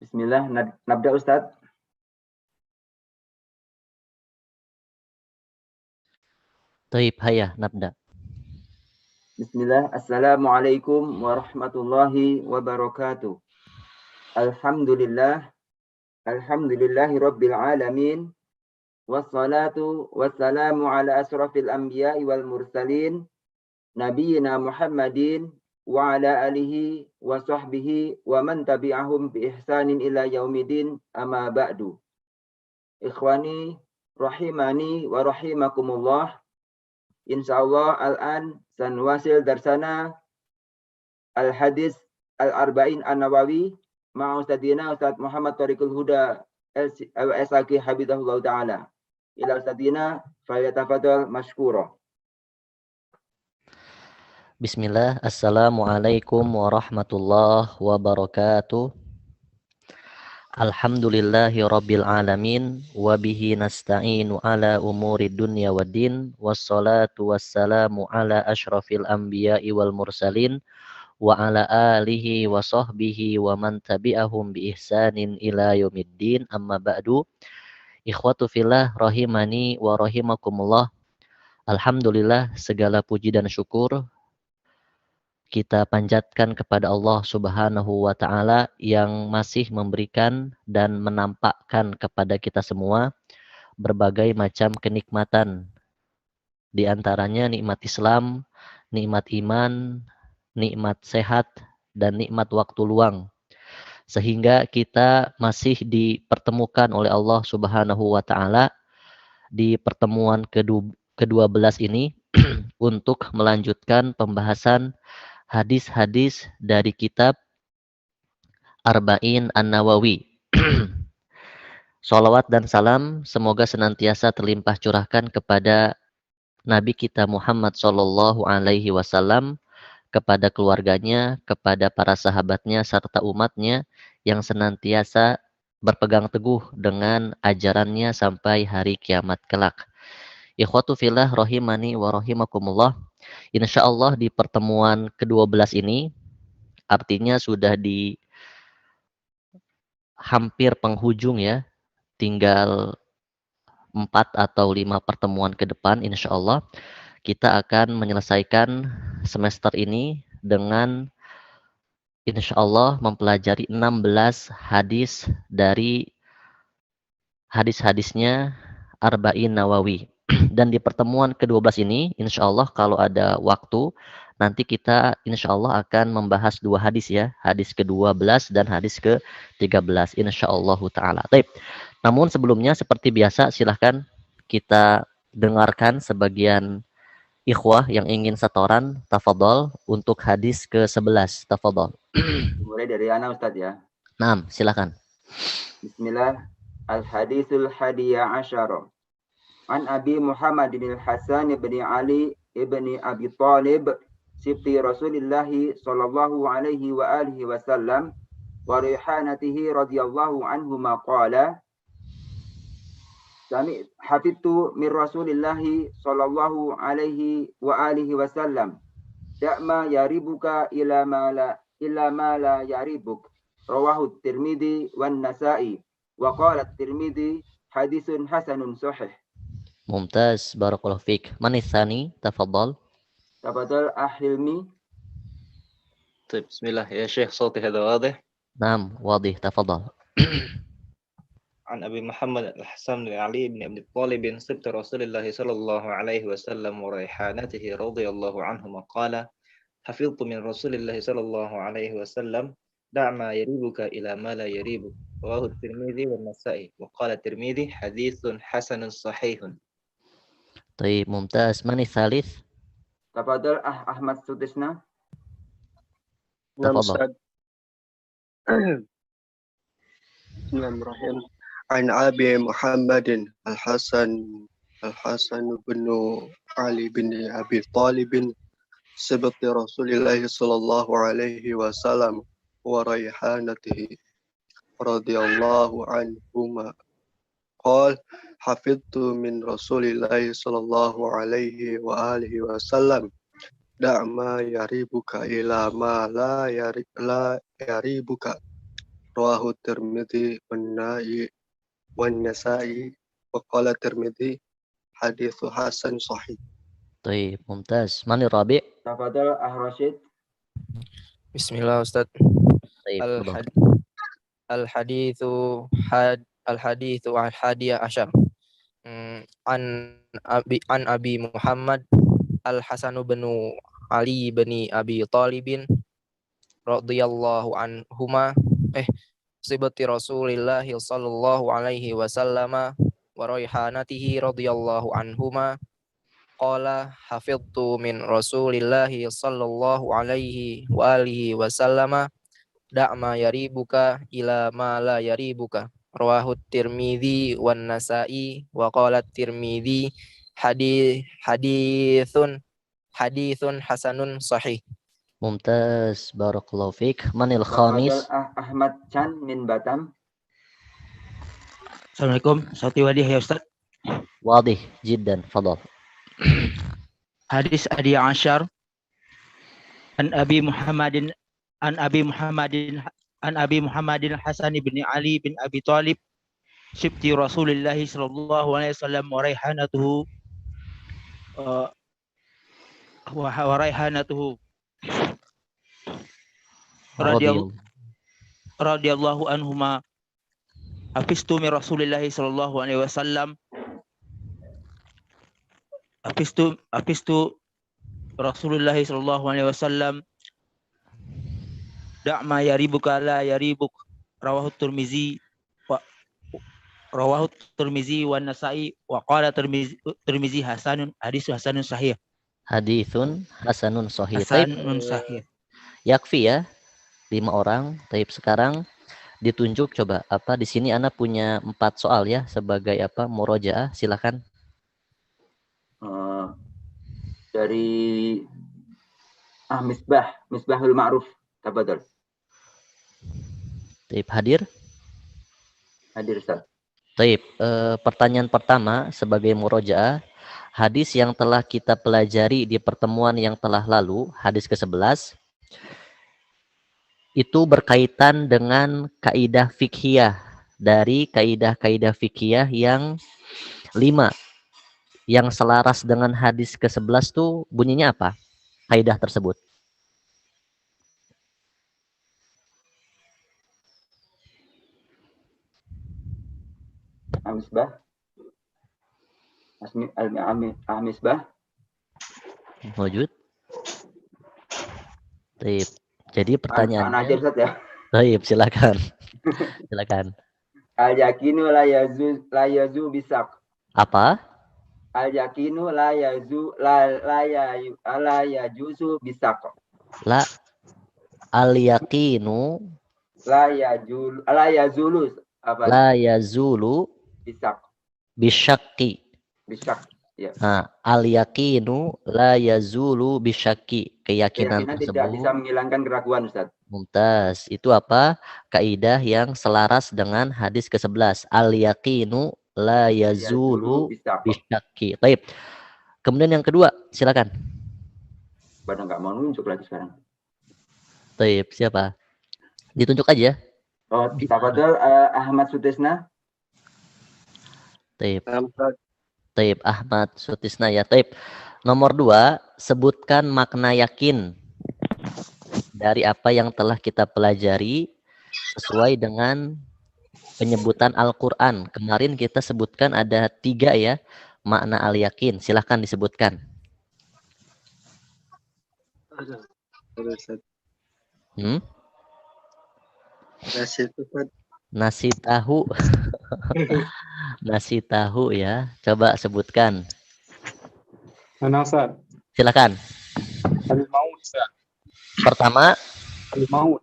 Bismillah, nabda Ustaz. Taib, hayya, nabda. Bismillah, Assalamualaikum warahmatullahi wabarakatuh. Alhamdulillahi rabbil alamin. Wassalatu wassalamu ala asrafil anbiya'i wal mursalin. Nabiyyina Muhammadin wa ala alihi wa sahbihi wa man tabi'ahum bi ihsanin ila yaumidin amma ba'du. Ikhwani rahimani wa rahimakumullah. Insyaallah al-an sanwasil darsana al-hadis al-arba'in an-nawawi ma'a ustadina Ustaz Muhammad Tariqul Huda al-SAQ habibullah ta'ala. Ila ustadina falyatafadhal mashkura. Bismillah, Assalamualaikum warahmatullahi wabarakatuh. Alhamdulillahi rabbil alamin. Wabihi nasta'inu ala umuri dunya waddin. Wassalatu wassalamu ala ashrafil anbiya'i wal mursalin. Wa ala alihi wa sahbihi wa man tabi'ahum bi ihsanin ila yaumiddin. Amma ba'du. Ikhwatu fillah rahimani wa rahimakumullah. Alhamdulillah, segala puji dan syukur kita panjatkan kepada Allah Subhanahu wa Ta'ala yang masih memberikan dan menampakkan kepada kita semua berbagai macam kenikmatan, di antaranya nikmat Islam, nikmat iman, nikmat sehat, dan nikmat waktu luang, sehingga kita masih dipertemukan oleh Allah Subhanahu wa Ta'ala di pertemuan ke-12 ini untuk melanjutkan pembahasan hadis-hadis dari kitab Arba'in An-Nawawi. Sholawat dan salam semoga senantiasa terlimpah curahkan kepada Nabi kita Muhammad Sallallahu Alaihi Wasallam, kepada keluarganya, kepada para sahabatnya, serta umatnya yang senantiasa berpegang teguh dengan ajarannya sampai hari kiamat kelak. Ikhwatu fillah rahimani wa rahimakumullah. Insyaallah di pertemuan ke-12 ini, artinya sudah di hampir penghujung ya, tinggal 4 atau 5 pertemuan ke depan, insyaallah kita akan menyelesaikan semester ini dengan insyaallah mempelajari 16 hadis dari hadis-hadisnya Arba'in Nawawi. Dan di pertemuan ke-12 ini, insyaallah kalau ada waktu, nanti kita insyaallah akan membahas 2 hadis ya. Hadis ke-12 dan hadis ke-13. Insyaallah ta'ala. Baik. Namun sebelumnya seperti biasa silahkan kita dengarkan sebagian ikhwah yang ingin setoran. Tafadhol untuk hadis ke-11. Tafadhol. Mulai dari ana Ustaz ya. Naam, silakan. Bismillah. Al-hadisul hadiya asyara. An Abi Muhammadin al-Hasan ibn Ali ibn Abi Talib sibti Rasulillah sallallahu alaihi wa alihi wasallam wa rihanatihi radhiyallahu anhu ma qala Sami hafidtu min Rasulillah sallallahu alaihi wa alihi wasallam da'ma yaribuka ila ma la yaribuk rawahu Tirmidzi wan Nasa'i wa qala Tirmidzi hadisun hasanun sahih. Mumtaz, barakallahu fiik. Man itsani? Tafadhal. Tafadhal Ahilmi. طيب بسم الله يا شيخ صوتي هذا واضح؟ نعم واضح تفضل. عن أبي محمد الحسن بن علي بن أبي طالب سبط رسول الله صلى الله عليه وسلم وريحانته رضي الله عنهما قال حفظت من رسول الله صلى الله عليه وسلم دع ما يريبك إلى ما لا يريبك رواه الترمذي والنسائي وقال الترمذي حديث حسن صحيح. طيب ممتاز. من الثالث؟ تفضل أحمد سدسنا. تفضل. Bismillahirrahmanirrahim. An Abi Muhammadin Al-Hasan bin Ali bin Abi Talib sibti Rasulillah sallallahu alaihi wasallam wa raihanatihi radhiyallahu anhuma qala hafidtu min Rasulillah sallallahu alaihi wa alihi wasallam da' ma yaribuka ila ma la yaribuka rawahu Tirmidzi wan Nasa'i wa qala Tirmidzi haditsu hasan sahih. Baik, mumtaz. Mani Rabi? Tafadhal Rashid. Bismillah Ustaz. Baik, tafadhal. Al-haditsu al-hadiyah asyar. An Abi Muhammad Al-Hasan bin Ali bin Abi Thalib radhiyallahu anhuma sibati Rasulillah sallallahu alaihi wasallam wa raihanatihi radhiyallahu anhuma qala hafidtu min Rasulillah sallallahu alaihi wa alihi wasallam da'ma yaribuka ila ma la yaribuka rawahu Tirmidzi wan Nasa'i wa qala Tirmidzi hadithun hasanun sahih. Mumtaz, barakallahu fiik. Manil khamis? Ahmad Chan min Batam. Assalamualaikum. Sauti wadih ya Ustaz. Wadih jiddan, fadal. Hadis Adi Ashar an Abi Muhammadin Hasan bin Ali bin Abi Thalib sibti Rasulillah sallallahu alaihi wasallam wa raihanatuhu radhiyallahu anhuma hafistu min Rasulillah sallallahu alaihi wasallam hafistu Rasulullah sallallahu alaihi wasallam da'ma yaribuka la yaribuk rawahu Tirmizi wan Nasa'i wa qala Tirmizi hasanun hasanun sahih. Hadithun hasanun sahih. Hasanun sahih. Yakfi ya 5 orang. Taib, sekarang ditunjuk coba apa di sini Ana punya 4 soal ya sebagai apa murojaah, silakan. Dari Misbahul Ma'ruf, tafadhal. Taib, hadir? Hadir Ustaz. Taib, pertanyaan pertama sebagai murojaah, hadis yang telah kita pelajari di pertemuan yang telah lalu, hadis ke-11, itu berkaitan dengan kaidah fikhiyah. Dari kaidah-kaidah fikhiyah yang 5 yang selaras dengan hadis ke-11 tuh bunyinya apa? Kaidah tersebut. Misbah. Misbah. Wujud. Taib. Jadi pertanyaannya. Anak aja Ustaz ya. Taib, silakan. Silakan. Al-yakinu la yazu bisak. Apa? Al-yakinu la yajuzu bisak. La al-yaqinu la yazulu apa? La yazulu bisak. bisyakki. Bisak. Ya. Nah, al-yaqinu la yazulu bisyakki. Keyakinan Keyakinan tersebut tidak bisa menghilangkan keraguan, Ustaz. Mumtaz. Itu apa? Kaidah yang selaras dengan hadis ke-11. Al-yaqinu la yazulu bisyakki. Baik. Kemudian yang kedua, silakan. Pada nggak mau nunjuk lagi sekarang. Baik, siapa? Ditunjuk aja. Oh, tafadhal Ahmad Sutisna. Taib. Taib, Ahmad Sutisna ya. Taib. Nomor 2, sebutkan makna yakin dari apa yang telah kita pelajari sesuai dengan penyebutan Al-Quran. Kemarin kita sebutkan ada 3 ya, makna al-yakin. Silahkan disebutkan. Nasi tahu. Nasi tahu ya. Coba sebutkan. Mana Ustaz? Silakan. Al-maut Ustaz. Pertama, Al-maut.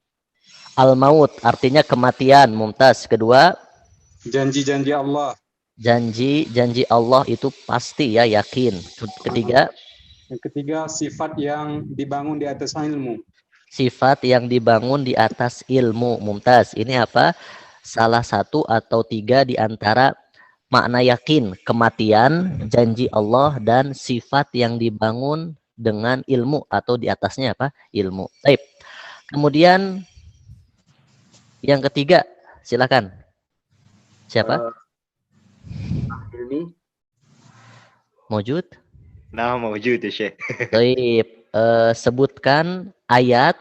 Al-maut artinya kematian. Mumtaz. Kedua, Janji-janji Allah. Janji Allah itu pasti ya, yakin. Ketiga, Yang ketiga, sifat yang dibangun di atas ilmu. Sifat yang dibangun di atas ilmu. Mumtaz. Ini apa? Salah satu atau 3 di antara makna yakin, kematian, janji Allah, dan sifat yang dibangun dengan ilmu atau di atasnya apa? Ilmu. Baik. Kemudian Yang ketiga, silakan. Siapa? Ilmi. Mawjud? Nah, mawjud ya Syekh. Baik, sebutkan ayat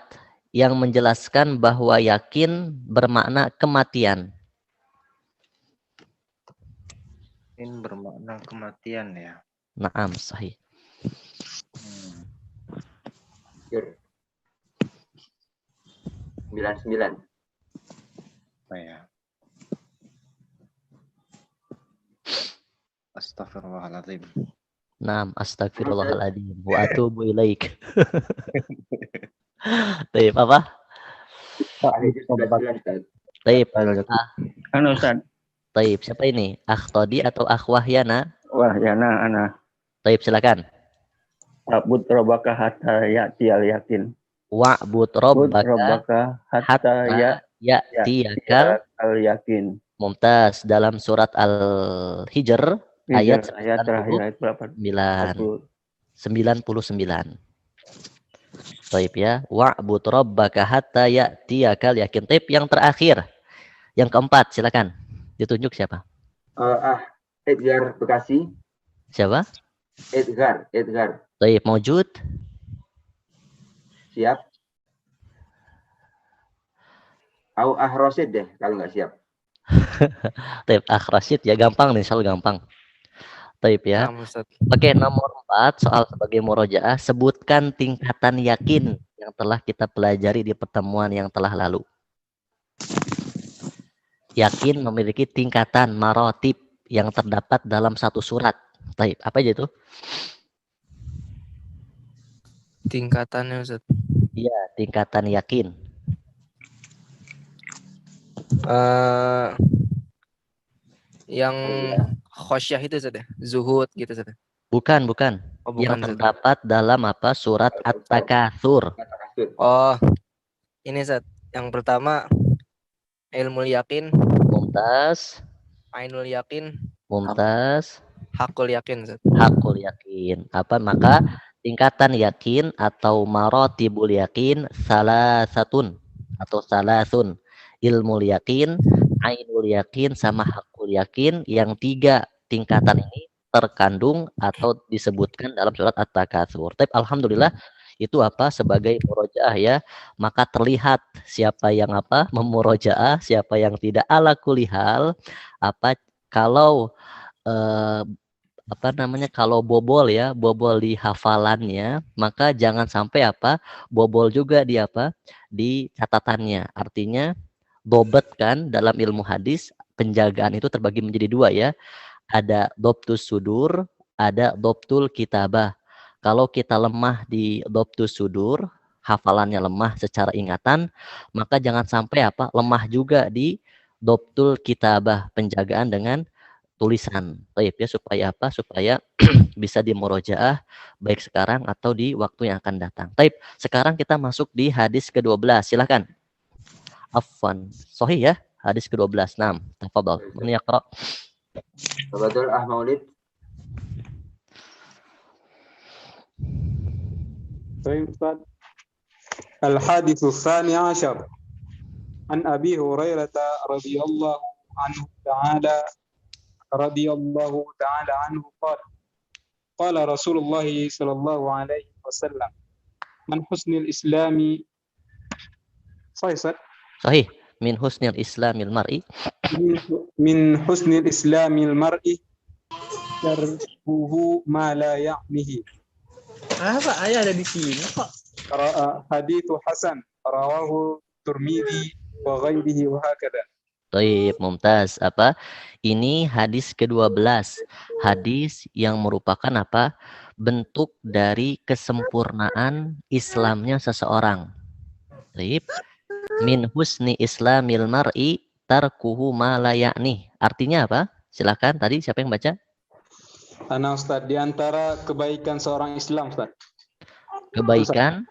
yang menjelaskan bahwa yakin bermakna kematian. Ini bermakna kematian ya. Naam, sahih. Yur. 99. Oh, ya. Astagfirullahaladzim. Naam, astagfirullahaladzim. Wa atubu ilaik. Taib apa? Ada 99 Ustaz. Taib. Anu Ustaz, Taib. Siapa ini? Akhtodi atau Akhwahyana? wah ya ana Taib, silakan. Abud robaka hatta ya'tiyal yakin. Wa'bud Abud rabbaka robaka hatta ya'tiyakal al yakin. Mumtaz. Dalam surat Al-Hijr ayat Ayat terakhir ayat berapa? 99. Taib ya. Wa'bud rabbaka hatta ya'tiyakal yakin. Taib yang terakhir. Yang keempat, silakan. Ditunjuk siapa? Edgar Bekasi. Siapa? Edgar. Taib, mawjud. Siap. Au Rosid deh kalau nggak siap. Taib, Rasyid ya, gampang nih, selalu gampang. Taib ya. Naam, Ustaz. Oke, nomor 4 soal sebagai murojaah, sebutkan tingkatan yakin yang telah kita pelajari di pertemuan yang telah lalu. Yakin memiliki tingkatan marotib yang terdapat dalam satu surat. Taib, apa aja itu? Tingkatannya Ustaz. Iya, tingkatan yakin. Yang khosyah itu Ustaz ya? Zuhud gitu Ustaz. Bukan. Oh, Yang bukan Ustaz. terdapat dalam apa? Surat At-Takatsur. Oh, ini Ustaz. Yang pertama ilmu yakin, Mumtaz, ainul yakin, Mumtaz, hakul yakin Ustaz. hakul yakin. Apa? Maka tingkatan yakin atau marotibul yakin salasatun atau salasun. Ilmu yakin, ainul yakin, sama hakul yakin. Yang 3 tingkatan ini terkandung atau disebutkan dalam surat At-Takatsur. Tapi alhamdulillah itu apa? Sebagai murojaah ya. Maka terlihat siapa yang apa? Memurojaah, siapa yang tidak. Ala kulihal apa kalau kalau bobol ya, bobol di hafalannya, maka jangan sampai apa? Bobol juga di apa? Di catatannya. Artinya dobet kan dalam ilmu hadis, penjagaan itu terbagi menjadi 2 ya. Ada dobtus sudur, ada dobtul kitabah. Kalau kita lemah di dobtus sudur, hafalannya lemah secara ingatan, maka jangan sampai apa? Lemah juga di dobtul kitabah, penjagaan dengan tulisan. Baik ya, supaya apa? Supaya bisa dimurojaah baik sekarang atau di waktu yang akan datang. Baik, sekarang kita masuk di hadis ke-12. Silakan. Afwan. Sahih ya, hadis ke-12. Naam, tafadhal. Man yaqra? Tafadhal Maulid. طيب أستاذ. الحادث الثاني عشر عن أبي هريرة رضي الله تعالى عنه قال رسول الله صلى الله عليه وسلم من حسن الإسلام صحيح Sahih. Min husnil islamil mar'i. من حسن الإسلام المرء تركه ما لا يعنيه. Apa ayah ada di sini kok? حديث حسن رواه الترمذي وغيره وهكذا. Baik, mumtaz. Apa? Ini hadis ke-12. Hadis yang merupakan apa? Bentuk dari kesempurnaan Islamnya seseorang. Baik. Min husni islamil mar'i tarkuhu ma la ya'ni. Artinya apa? Silakan, tadi siapa yang baca? Ana Ustaz, di antara kebaikan seorang Islam Ustaz. Kebaikan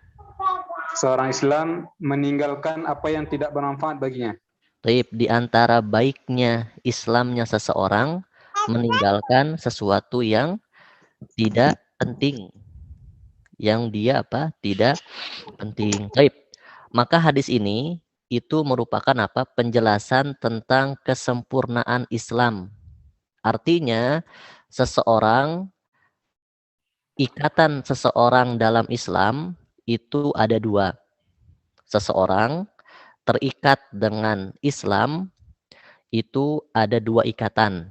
Seorang Islam meninggalkan apa yang tidak bermanfaat baginya. Taib, di antara baiknya Islamnya seseorang meninggalkan sesuatu yang tidak penting. Yang dia apa? Tidak penting. Taib. Maka hadis ini itu merupakan apa? Penjelasan tentang kesempurnaan Islam. Artinya ikatan seseorang dalam Islam itu ada dua. Seseorang terikat dengan Islam itu ada dua ikatan.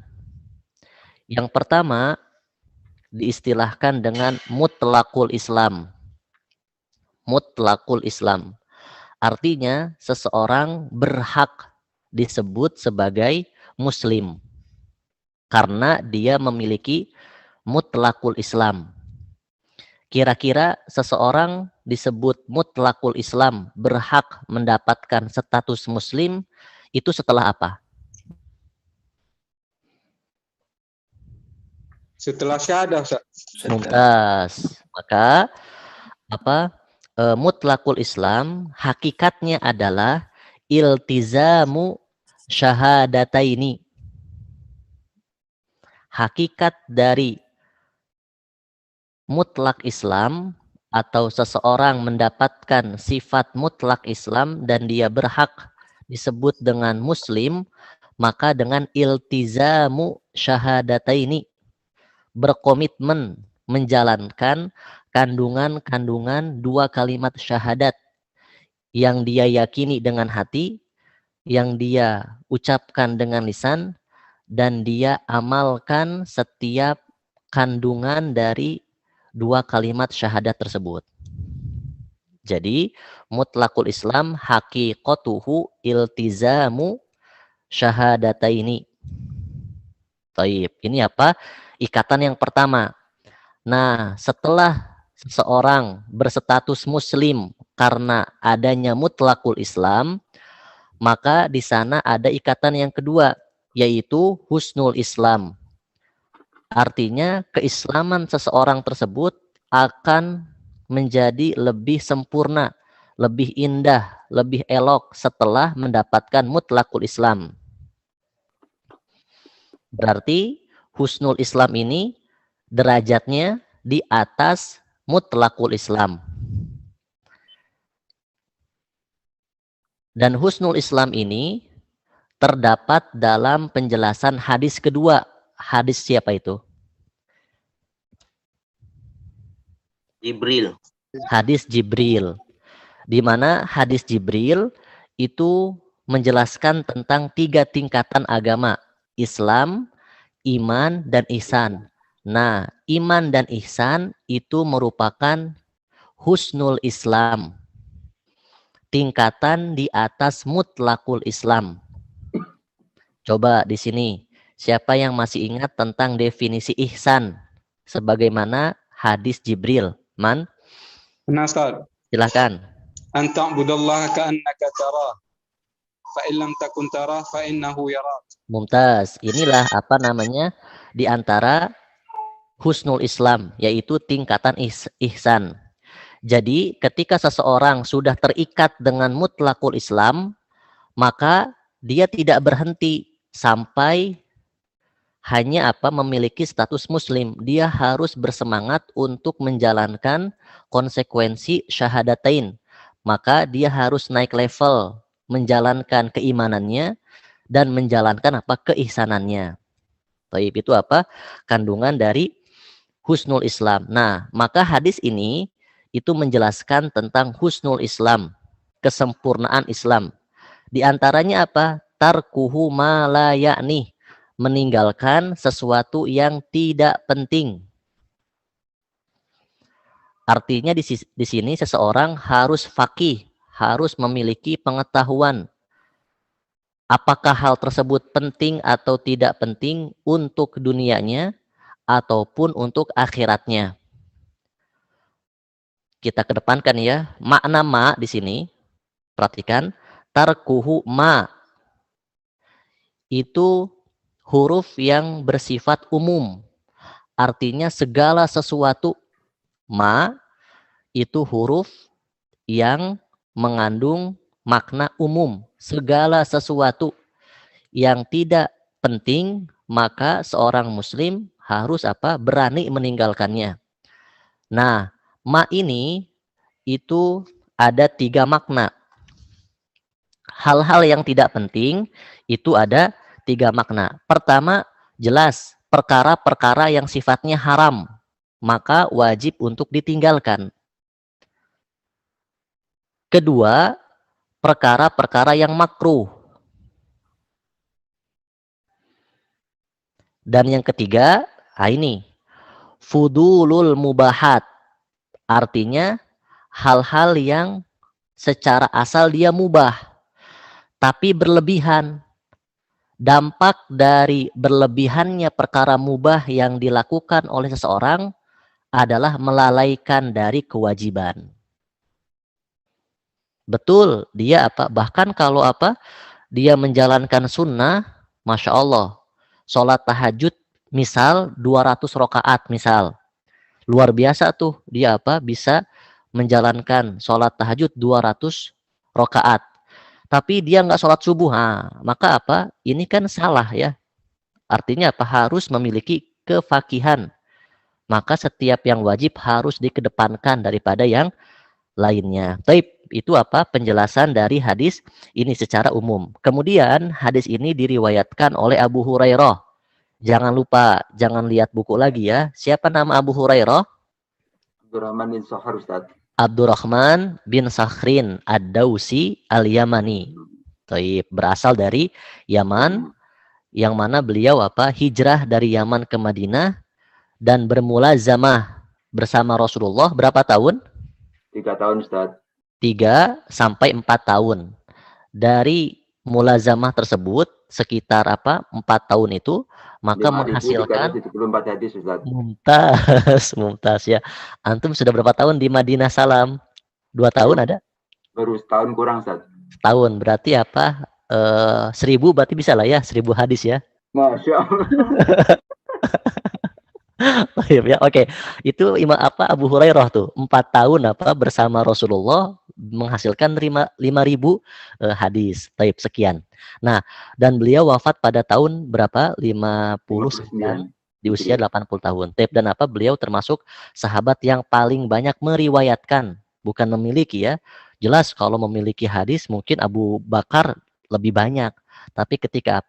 Yang pertama diistilahkan dengan mutlaqul Islam. Mutlaqul Islam. Artinya seseorang berhak disebut sebagai muslim karena dia memiliki mutlaqul Islam. Kira-kira seseorang disebut mutlaqul Islam berhak mendapatkan status muslim itu setelah apa? Setelah syahadah, Ustaz. Mumtaz. Maka mutlaqul Islam hakikatnya adalah iltizamu syahadataini. Hakikat dari mutlak Islam atau seseorang mendapatkan sifat mutlak Islam dan dia berhak disebut dengan muslim, maka dengan iltizamu syahadataini, berkomitmen menjalankan kandungan-kandungan dua kalimat syahadat yang dia yakini dengan hati, yang dia ucapkan dengan lisan, dan dia amalkan setiap kandungan dari dua kalimat syahadat tersebut. Jadi mutlaqul Islam haqiqatuhu iltizamu syahadataini. Taib. Ini apa? Ikatan yang pertama. Nah, setelah seseorang berstatus muslim karena adanya mutlaqul Islam, maka di sana ada ikatan yang kedua, yaitu husnul Islam. Artinya keislaman seseorang tersebut akan menjadi lebih sempurna, lebih indah, lebih elok setelah mendapatkan mutlaqul Islam. Berarti husnul Islam ini derajatnya di atas mutlaqul Islam. Dan husnul Islam ini terdapat dalam penjelasan hadis kedua. Hadis siapa itu? Jibril. Hadis Jibril. Di mana hadis Jibril itu menjelaskan tentang 3 tingkatan agama. Islam, iman, dan ihsan. Nah, iman dan ihsan itu merupakan husnul Islam. Tingkatan di atas mutlaqul Islam. Coba di sini, siapa yang masih ingat tentang definisi ihsan? Sebagaimana hadis Jibril. Man? Ustaz. Silakan. An ta'budallaha ka'annaka tarah. Fa in lam takun tarah fa innahu yarak. Mumtaz. Inilah apa namanya di antara husnul Islam, yaitu tingkatan ihsan. Jadi ketika seseorang sudah terikat dengan mutlaqul Islam, maka dia tidak berhenti sampai hanya memiliki status muslim. Dia harus bersemangat untuk menjalankan konsekuensi syahadatain. Maka dia harus naik level menjalankan keimanannya dan menjalankan keihsanannya. Taib, itu kandungan dari husnul Islam. Nah, maka hadis ini itu menjelaskan tentang husnul Islam, kesempurnaan Islam. Di antaranya tarkuhu ma la ya'ni, meninggalkan sesuatu yang tidak penting. Artinya di sini seseorang harus faqih, harus memiliki pengetahuan apakah hal tersebut penting atau tidak penting untuk dunianya ataupun untuk akhiratnya. Kita kedepankan ya, makna ma di sini. Perhatikan, tarkuhu ma itu huruf yang bersifat umum. Artinya segala sesuatu. Ma itu huruf yang mengandung makna umum. Segala sesuatu yang tidak penting, maka seorang muslim harus berani meninggalkannya. Nah, ma ini itu ada 3 makna. hal-hal yang tidak penting itu ada 3 makna. Pertama, jelas perkara-perkara yang sifatnya haram, maka wajib untuk ditinggalkan. Kedua, perkara-perkara yang makruh. Dan yang ketiga, ini fudulul mubahat. Artinya hal-hal yang secara asal dia mubah, tapi berlebihan. Dampak dari berlebihannya perkara mubah yang dilakukan oleh seseorang adalah melalaikan dari kewajiban. Betul, dia bahkan kalau dia menjalankan sunnah, Masya Allah, sholat tahajud misal 200 rakaat misal, luar biasa tuh dia bisa menjalankan sholat tahajud 200 rakaat, tapi dia nggak sholat subuh, maka ini kan salah ya. Artinya harus memiliki kefakihan. Maka setiap yang wajib harus dikedepankan daripada yang lainnya. Taib, itu penjelasan dari hadis ini secara umum. Kemudian hadis ini diriwayatkan oleh Abu Hurairah. Jangan lupa, jangan lihat buku lagi ya. Siapa nama Abu Hurairah? Abdurrahman bin Sakhar, Ustaz. Abdurrahman bin Sakhrin Ad-Dausi Al-Yamani. Taib, berasal dari Yaman, yang mana beliau hijrah dari Yaman ke Madinah dan bermulazamah bersama Rasulullah berapa tahun? 3 tahun, Ustaz. 3 sampai 4 tahun. Dari mulazamah tersebut sekitar 4 tahun itu, maka menghasilkan 5.374 hadis, Ustaz. Mumtaz ya. Antum sudah berapa tahun di Madinah Salam? 2 tahun ada? Baru setahun kurang, Ustaz. Setahun, berarti 1000 berarti bisa lah ya, 1000 hadis ya. Masya Allah. Ya, oke. Itu Abu Hurairah tuh 4 tahun bersama Rasulullah menghasilkan 5.000 hadis. Taib, sekian. Nah, dan beliau wafat pada tahun berapa? 59 di usia 80 tahun. Taib, dan beliau termasuk sahabat yang paling banyak meriwayatkan, bukan memiliki ya. Jelas kalau memiliki hadis mungkin Abu Bakar lebih banyak. Tapi ketika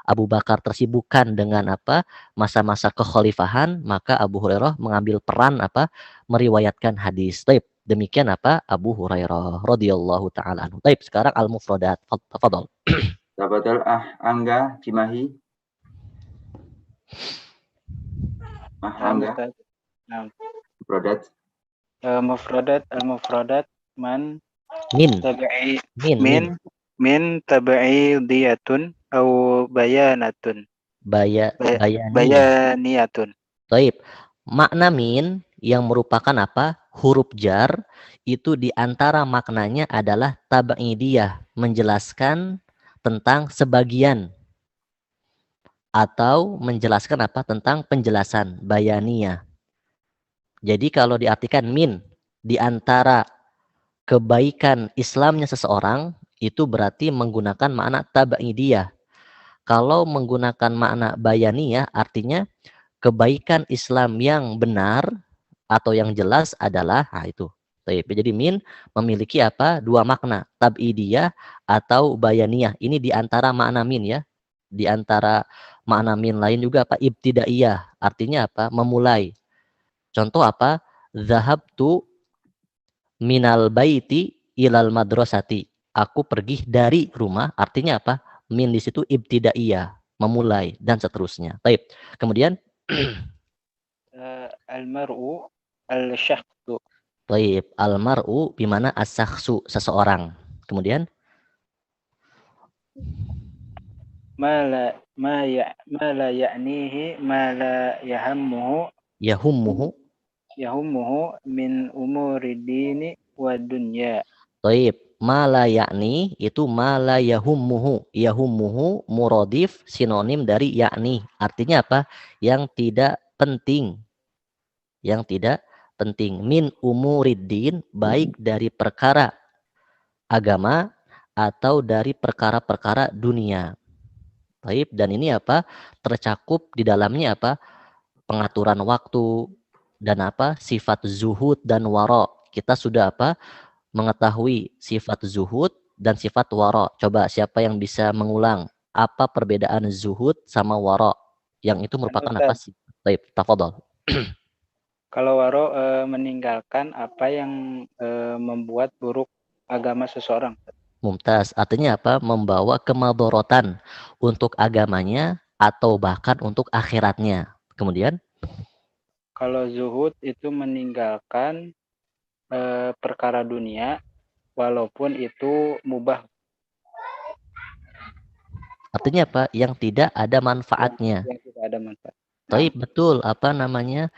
Abu Bakar tersibukkan dengan masa-masa kekhalifahan, maka Abu Hurairah mengambil peran meriwayatkan hadis. Taib, demikian Abu Hurairah radhiyallahu taala anhu. Taib, sekarang al-mufradat. Tafadhol. Tafadhol Angga Cimahi. Angga. Mufradat. Al-mufradat man min tabi'i min tabi'idiyatun atau bayanatun. Bayaniyatun. Taib. Makna min yang merupakan huruf jar itu diantara maknanya adalah tab'idiyah, menjelaskan tentang sebagian atau menjelaskan tentang penjelasan, bayaniyah. Jadi kalau diartikan min diantara kebaikan Islamnya seseorang, itu berarti menggunakan makna tab'idiyah. Kalau menggunakan makna bayaniyah, artinya kebaikan Islam yang benar atau yang jelas adalah itu. Jadi min memiliki 2 makna, tab'idiyah atau bayaniyah. Ini diantara makna min ya. Di antara makna min lain juga ibtidaiyah, artinya memulai. Contoh zahabtu minal baiti ilal madrasati. Aku pergi dari rumah, artinya min di situ ibtidaiyah, memulai dan seterusnya. Baik. Kemudian al-mar'u al-syakhsu. Baik, al-mar'u bimana as-syakhsu, seseorang. Kemudian ma la ya'nihi ma la yahummuhu min umuri dini wa dunya. Taib, mala yakni itu mala yahummuhu. Yahummuhu muradif, sinonim dari yakni. Artinya yang tidak penting. Yang tidak penting. Min umuriddin, baik dari perkara agama atau dari perkara-perkara dunia. Taib, dan ini tercakup di dalamnya pengaturan waktu dan sifat zuhud dan wara. Kita sudah mengetahui sifat zuhud dan sifat wara. Coba siapa yang bisa mengulang apa perbedaan zuhud sama wara? Yang itu merupakan apa sih? Baik, tafadhol. Kalau waro meninggalkan apa yang membuat buruk agama seseorang. Mumtaz, artinya apa? Membawa kemadorotan untuk agamanya atau bahkan untuk akhiratnya. Kemudian? Kalau zuhud itu meninggalkan perkara dunia walaupun itu mubah. Artinya apa? Yang tidak ada manfaatnya. Yang tidak ada manfaat. Taib, betul. Apa namanya?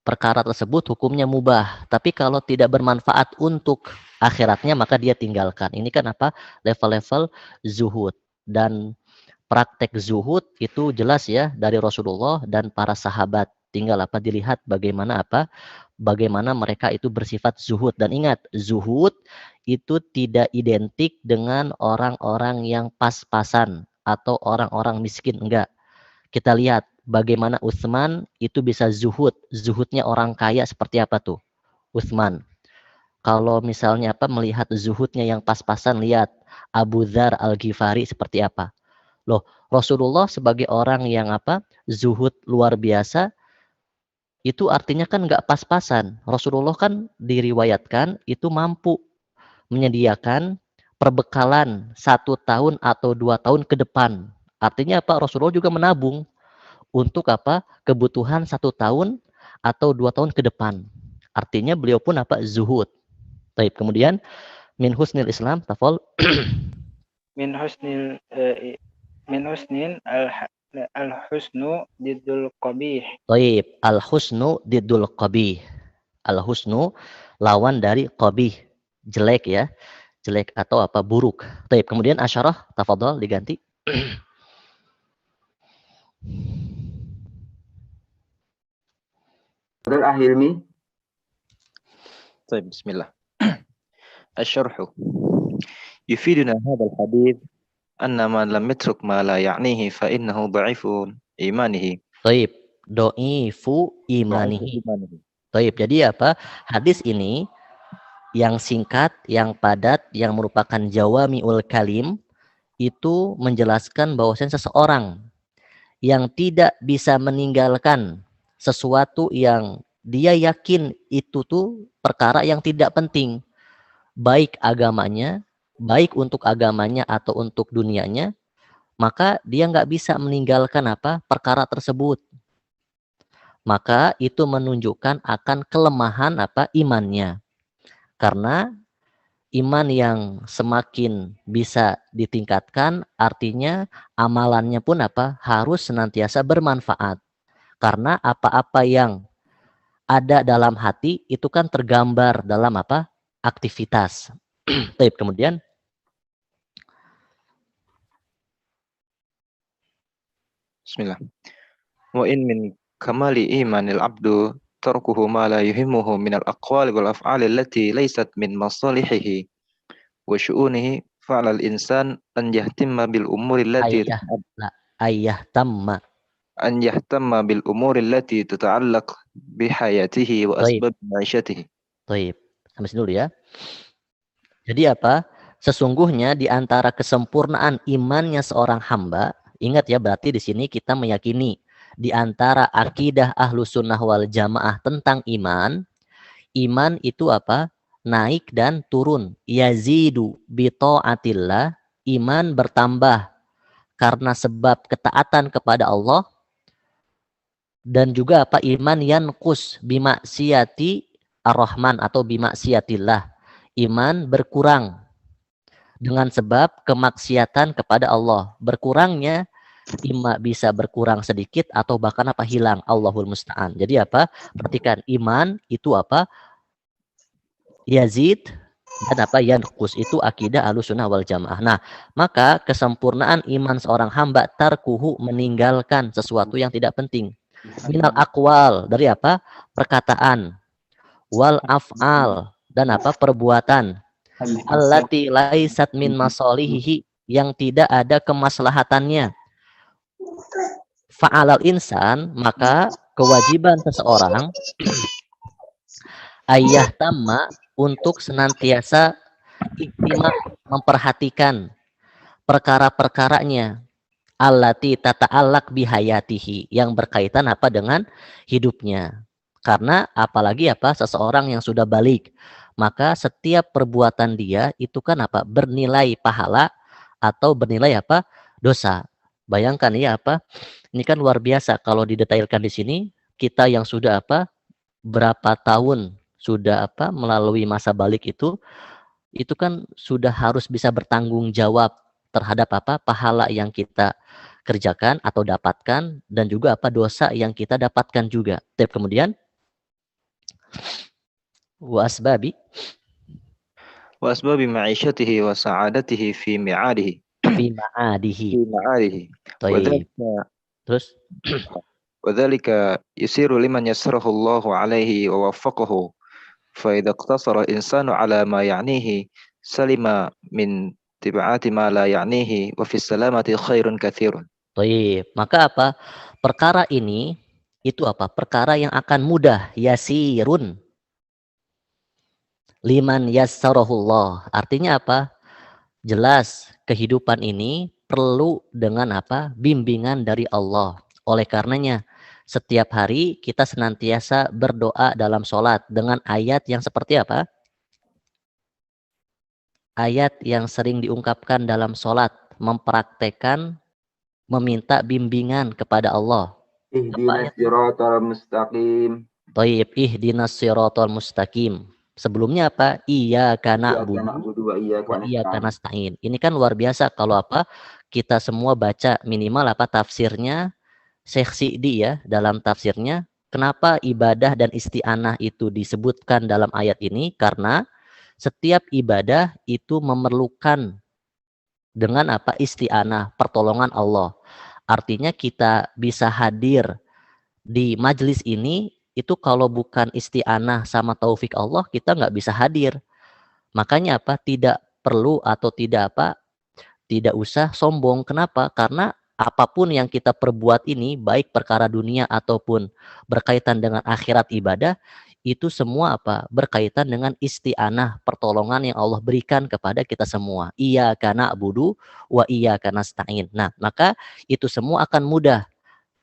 Perkara tersebut hukumnya mubah. Tapi kalau tidak bermanfaat untuk akhiratnya, maka dia tinggalkan. Ini kan apa? Level-level zuhud. Dan praktek zuhud itu jelas ya dari Rasulullah dan para sahabat. Tinggal apa? Dilihat bagaimana apa? Bagaimana mereka itu bersifat zuhud. Dan ingat, zuhud itu tidak identik dengan orang-orang yang pas-pasan atau orang-orang miskin. Enggak. Kita lihat bagaimana Utsman itu bisa zuhud. Zuhudnya orang kaya seperti apa tuh? Utsman. Kalau misalnya apa melihat zuhudnya yang pas-pasan, lihat Abu Dzar Al-Ghifari seperti apa. Loh, Rasulullah sebagai orang yang apa? Zuhud luar biasa, itu artinya kan nggak pas-pasan. Rasulullah kan diriwayatkan itu mampu menyediakan perbekalan 1 tahun atau 2 tahun ke depan. Artinya apa? Rasulullah juga menabung untuk apa? Kebutuhan 1 tahun atau 2 tahun ke depan. Artinya beliau pun apa? Zuhud. Baik, kemudian min husnil Islam, tafal. Min husnil al-husnu diddul qabih. Baik, al-husnu diddul qabih. Al-husnu lawan dari qabih, jelek ya. Jelek atau apa? Buruk. Baik, kemudian asyarah, tafadhol diganti. Betul, Ahilmi. طيب بسم الله. الشرح يفيدنا هذا الحديث أن من لم يترك ما لا يعنيه فإنه ضعيف إيمانه. Baik, do'ifu imanihi. Baik, jadi apa? Hadis ini yang singkat, yang padat, yang merupakan jawami'ul kalim itu menjelaskan bahwasanya seseorang yang tidak bisa meninggalkan sesuatu yang dia yakin itu tuh perkara yang tidak penting, baik agamanya, baik untuk agamanya atau untuk dunianya, maka dia nggak bisa meninggalkan apa perkara tersebut. Maka itu menunjukkan akan kelemahan apa imannya. Karena iman yang semakin bisa ditingkatkan, artinya amalannya pun apa harus senantiasa bermanfaat. Karena apa-apa yang ada dalam hati itu kan tergambar dalam apa? Aktivitas. Baik, kemudian Bismillah. Wa in min kamali imanil abdu tarkuhu ma la yuhimmuhu min al-aqwali wal af'ali allati laysat min masalihihi wa syu'unihi fa'ala al-insan an yahtimma bil umuri allati an yahtamma bil umuri allati tata'allaq bi hayatihi wa asbab ma'isyatihi. Baik, sampai sini dulu ya. Jadi apa? Sesungguhnya di antara kesempurnaan imannya seorang hamba, ingat ya, berarti di sini kita meyakini di antara akidah Ahlus Sunnah wal Jamaah tentang iman, iman itu apa? Naik dan turun. Yazidu bi ta'atillah, iman bertambah karena sebab ketaatan kepada Allah. Dan juga apa? Iman yanqus bimaksiyati ar-Rahman atau bimaksiatillah. Iman berkurang dengan sebab kemaksiatan kepada Allah. Berkurangnya bisa berkurang sedikit atau bahkan apa? Hilang. Allahul musta'an. Jadi apa? Perhatikan, iman itu apa? Yazid dan apa? Yanqus. Itu akidah Ahlussunnah wal Jamaah. Nah, maka kesempurnaan iman seorang hamba tarkuhu, meninggalkan sesuatu yang tidak penting. Minal aqwal, dari apa? Perkataan. Wal af'al, dan apa? Perbuatan. Allati laisat min masalihihi, yang tidak ada kemaslahatannya. Fa'alal insan, maka kewajiban seseorang ayah tamma, untuk senantiasa iktima, memperhatikan perkara-perkaranya, allati tata'allaq bihayatihi, yang berkaitan apa dengan hidupnya. Karena apalagi apa seseorang yang sudah balik, maka setiap perbuatan dia itu kan apa bernilai pahala atau bernilai apa dosa. Bayangkan ya apa, ini kan luar biasa kalau didetailkan di sini. Kita yang sudah apa berapa tahun sudah apa melalui masa balik itu kan sudah harus bisa bertanggung jawab terhadap apa pahala yang kita kerjakan atau dapatkan, dan juga apa dosa yang kita dapatkan juga. Kemudian wa asbabi ma'isyatihi wa sa'adatihi fi mi'adihi. fi ma'adihi. Taib. Terus وذلك يسير لمن يسره الله عليه ووفقه فإذا اقتصر الإنسان على ما يعنيه سلم من تبعات ما لا يعنيه وفي السلامة خير كثير. Taib. Maka apa? Perkara ini itu apa? Perkara yang akan mudah, yasirun. Liman yassarahullah. Artinya apa? Jelas kehidupan ini perlu dengan apa? Bimbingan dari Allah. Oleh karenanya setiap hari kita senantiasa berdoa dalam sholat dengan ayat yang seperti apa? Ayat yang sering diungkapkan dalam sholat, mempraktekkan, meminta bimbingan kepada Allah. Ihdinas siratal mustaqim. Taib, ihdinas siratal mustaqim. Sebelumnya apa? Iyyaka na'budu wa iyyaka nasta'in. Ini kan luar biasa kalau apa? Kita semua baca minimal apa tafsirnya Syekh Sa'di ya dalam tafsirnya. Kenapa ibadah dan isti'anah itu disebutkan dalam ayat ini? Karena setiap ibadah itu memerlukan dengan apa? Isti'anah, pertolongan Allah. Artinya kita bisa hadir di majelis ini itu kalau bukan isti'anah sama taufik Allah, kita nggak bisa hadir. Makanya apa? Tidak perlu atau tidak usah sombong. Kenapa? Karena apapun yang kita perbuat ini, baik perkara dunia ataupun berkaitan dengan akhirat ibadah, itu semua apa? Berkaitan dengan isti'anah, pertolongan yang Allah berikan kepada kita semua. Iyyaka na'budu wa iyyaka nasta'in. Nah, maka itu semua akan mudah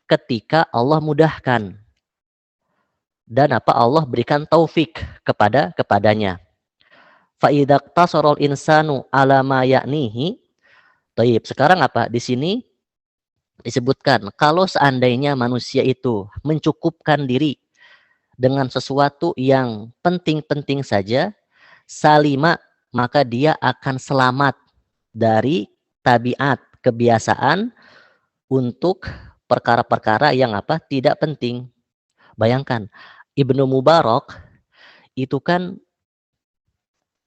ketika Allah mudahkan. Dan apa? Allah berikan taufik kepadanya. Fa idza iqtasara al-insanu ala ma ya'nihi. Taib. Sekarang apa? Di sini disebutkan kalau seandainya manusia itu mencukupkan diri dengan sesuatu yang penting-penting saja, salima, maka dia akan selamat dari tabiat, kebiasaan untuk perkara-perkara yang apa? Tidak penting. Bayangkan, Ibnu Mubarak itu kan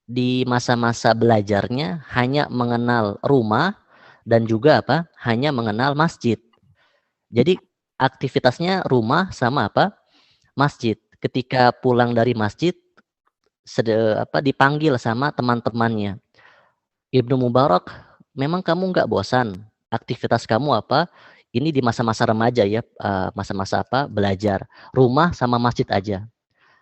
di masa-masa belajarnya hanya mengenal rumah dan juga apa? Hanya mengenal masjid. Jadi aktivitasnya rumah sama apa? Masjid. Ketika pulang dari masjid dipanggil sama teman-temannya. Ibnu Mubarak, memang kamu nggak bosan? Aktivitas kamu apa? Ini di masa-masa remaja ya, masa-masa apa? Belajar. Rumah sama masjid aja.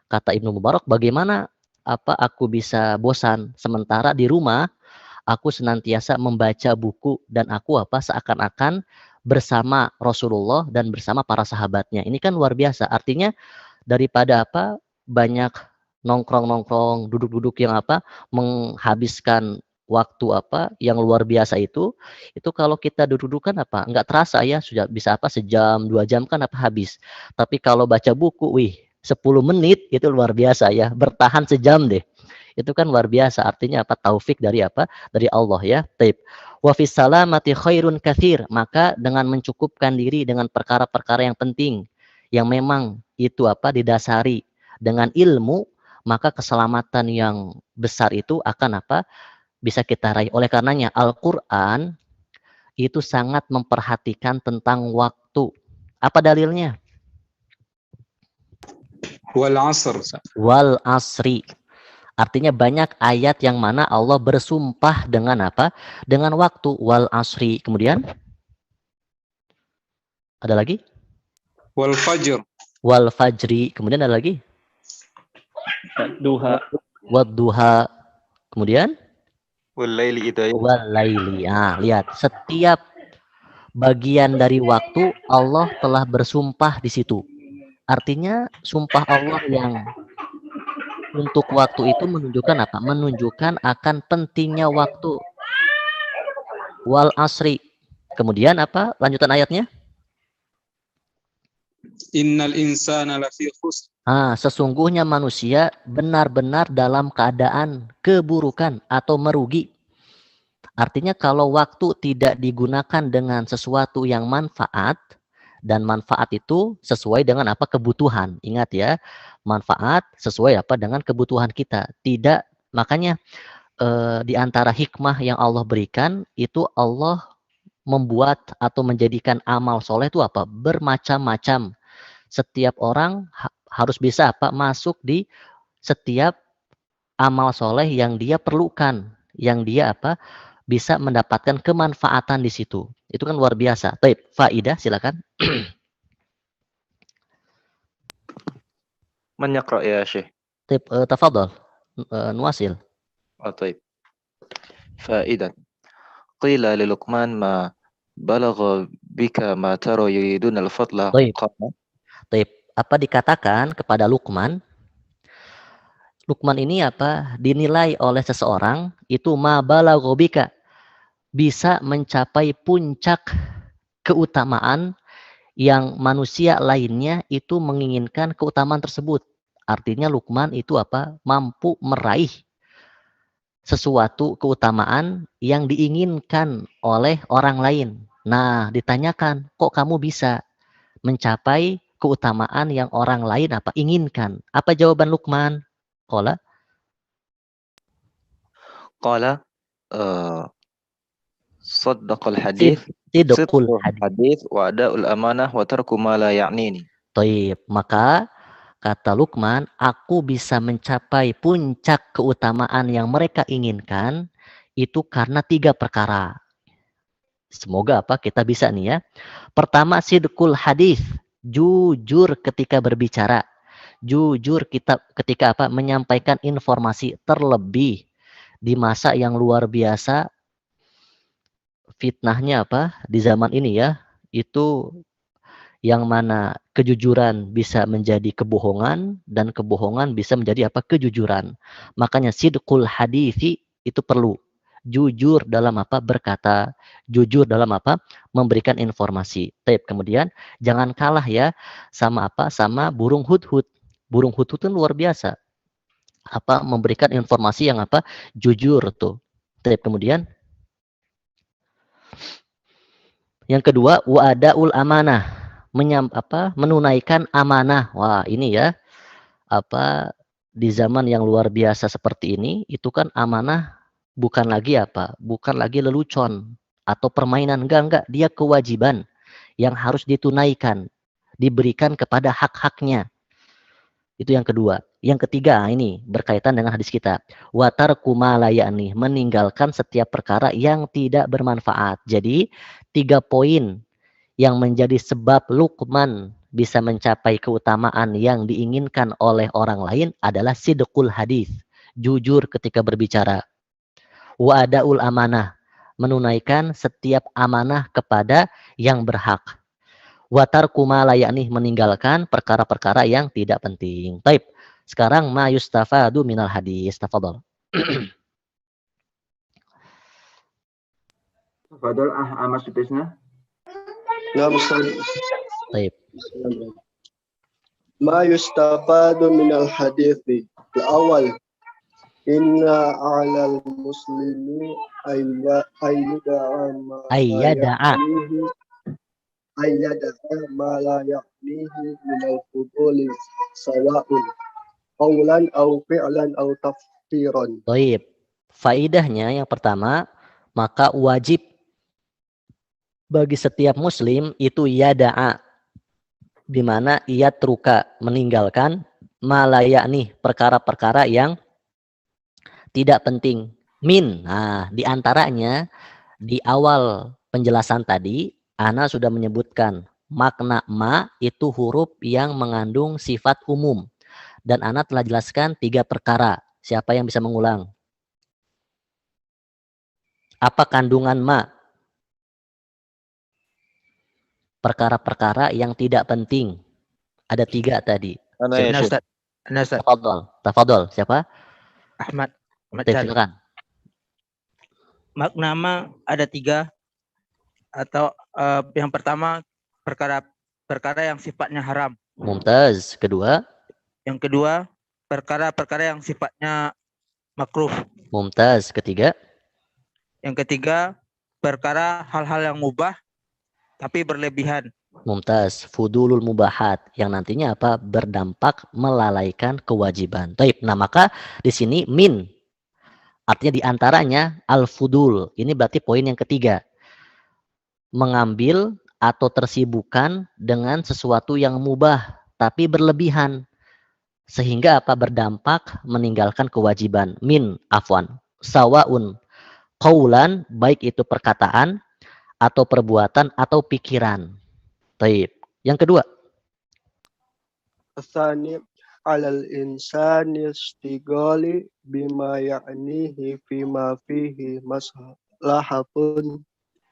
Kata Ibnu Mubarak, bagaimana apa aku bisa bosan sementara di rumah aku senantiasa membaca buku dan aku apa seakan-akan bersama Rasulullah dan bersama para sahabatnya. Ini kan luar biasa. Artinya daripada apa banyak nongkrong-nongkrong, duduk-duduk yang apa menghabiskan waktu apa yang luar biasa itu kalau kita duduk-duduk kan apa nggak terasa ya, sudah bisa apa sejam 2 jam kan apa habis. Tapi kalau baca buku, wih 10 menit itu luar biasa ya, bertahan sejam deh. Itu kan luar biasa. Artinya apa? Taufik dari apa? Dari Allah ya. Taib. Wa fis salamati khairun katsir. Maka dengan mencukupkan diri dengan perkara-perkara yang penting yang memang itu apa? Didasari dengan ilmu, maka keselamatan yang besar itu akan apa? Bisa kita raih. Oleh karenanya Al-Qur'an itu sangat memperhatikan tentang waktu. Apa dalilnya? Wal asr. Wal asri. Artinya banyak ayat yang mana Allah bersumpah dengan apa? Dengan waktu. Wal asri. Kemudian ada lagi? Wal fajr. Wal fajri. Kemudian ada lagi? Duha. Wad duha. Kemudian Walaili itu ya. Walaili. Ah, lihat, setiap bagian dari waktu Allah telah bersumpah di situ. Artinya sumpah Allah yang untuk waktu itu menunjukkan apa? Menunjukkan akan pentingnya waktu. Wal asri. Kemudian apa? Lanjutan ayatnya? Innal insana lafi khusr. Sesungguhnya manusia benar-benar dalam keadaan keburukan atau merugi. Artinya kalau waktu tidak digunakan dengan sesuatu yang manfaat, dan manfaat itu sesuai dengan apa? Kebutuhan. Ingat ya, manfaat sesuai apa? Dengan kebutuhan kita. Tidak, makanya di antara hikmah yang Allah berikan, itu Allah membuat atau menjadikan amal soleh itu apa? Bermacam-macam. Setiap orang harus bisa apa? Masuk di setiap amal soleh yang dia perlukan, yang dia apa? Bisa mendapatkan kemanfaatan di situ. Itu kan luar biasa. Baik, Faidah silakan. Man yaqra ya Syekh? Tafadhal. Nuwasil. طيب. فائدة قيل للقمان ما بلغ بك ما ترى يريدون الفضل. Baik. Apa dikatakan kepada Luqman? Luqman ini apa? Dinilai oleh seseorang itu ma balagha bika, bisa mencapai puncak keutamaan yang manusia lainnya itu menginginkan keutamaan tersebut. Artinya Luqman itu apa? Mampu meraih sesuatu keutamaan yang diinginkan oleh orang lain. Nah, ditanyakan, kok kamu bisa mencapai keutamaan yang orang lain apa inginkan? Apa jawaban Luqman? Qala saddaqal hadits. Sidqul hadits wa ada'ul amanah wa tarku ma la ya'nini. Taib. Maka kata Luqman, aku bisa mencapai puncak keutamaan yang mereka inginkan itu karena 3 perkara. Semoga apa kita bisa nih ya. Pertama, sidqul hadis, jujur ketika berbicara. Jujur kita ketika apa? Menyampaikan informasi, terlebih di masa yang luar biasa fitnahnya apa? Di zaman ini ya, itu yang mana kejujuran bisa menjadi kebohongan dan kebohongan bisa menjadi apa? Kejujuran. Makanya sidqul hadisi itu perlu. Jujur dalam apa? Berkata, jujur dalam apa? Memberikan informasi. Kemudian jangan kalah ya sama apa? Sama burung hudhud. Burung hudhud itu luar biasa. Apa? Memberikan informasi yang apa? Jujur tuh. Kemudian yang kedua, wa'adaul amanah, menunaikan amanah. Wah, ini ya. Apa di zaman yang luar biasa seperti ini, itu kan amanah bukan lagi apa? Bukan lagi lelucon atau permainan, enggak, dia kewajiban yang harus ditunaikan, diberikan kepada hak-haknya. Itu yang kedua. Yang ketiga, ini berkaitan dengan hadis kita. Watar kumalayani, meninggalkan setiap perkara yang tidak bermanfaat. Jadi 3 poin yang menjadi sebab Luqman bisa mencapai keutamaan yang diinginkan oleh orang lain adalah sidqul hadis, jujur ketika berbicara. Wa adaul amanah, menunaikan setiap amanah kepada yang berhak. Watar kumalayani, meninggalkan perkara-perkara yang tidak penting. Taib. Sekarang ma yustafadu minal hadis. Tafadhol. Tafadhol Ahmad Sutisna. Ya Ustaz. Taib. Ma yustafadu minal hadithi. Al-awwal, inna 'alal muslimi ayyada'a ma la ya'nihi minal fuduli sawa'un qawlan aw fi'lan aw tafsiran. Taib. Faidahnya yang pertama, maka wajib bagi setiap muslim itu yada'a, di mana ia truka, meninggalkan malayakni, perkara-perkara yang tidak penting. Nah, di antaranya di awal penjelasan tadi Ana sudah menyebutkan makna ma itu huruf yang mengandung sifat umum, dan Ana telah jelaskan 3 perkara. Siapa yang bisa mengulang? Apa kandungan ma? Perkara-perkara yang tidak penting. Ada 3 tadi. Ana ya, Syekh. Tafadhol. Tafadhol. Siapa? Ahmad Teh, Chan. silakan. Makna ma ada 3 atau yang pertama perkara yang sifatnya haram. Mumtaz. Kedua? Yang kedua perkara-perkara yang sifatnya makruh. Mumtaz. Ketiga? Yang ketiga perkara hal-hal yang mubah tapi berlebihan. Mumtaz. Fudulul mubahat, yang nantinya apa? Berdampak melalaikan kewajiban. Taib. Nah, maka di sini min artinya diantaranya al-fudul. Ini berarti poin yang ketiga. Mengambil atau tersibukkan dengan sesuatu yang mubah tapi berlebihan. Sehingga apa? Berdampak meninggalkan kewajiban. Min, afwan. Sawaun. Qaulan, baik itu perkataan atau perbuatan atau pikiran. Taib. Yang kedua. Tsani alal insani istighali bima ya'nihi fima fihi maslahatun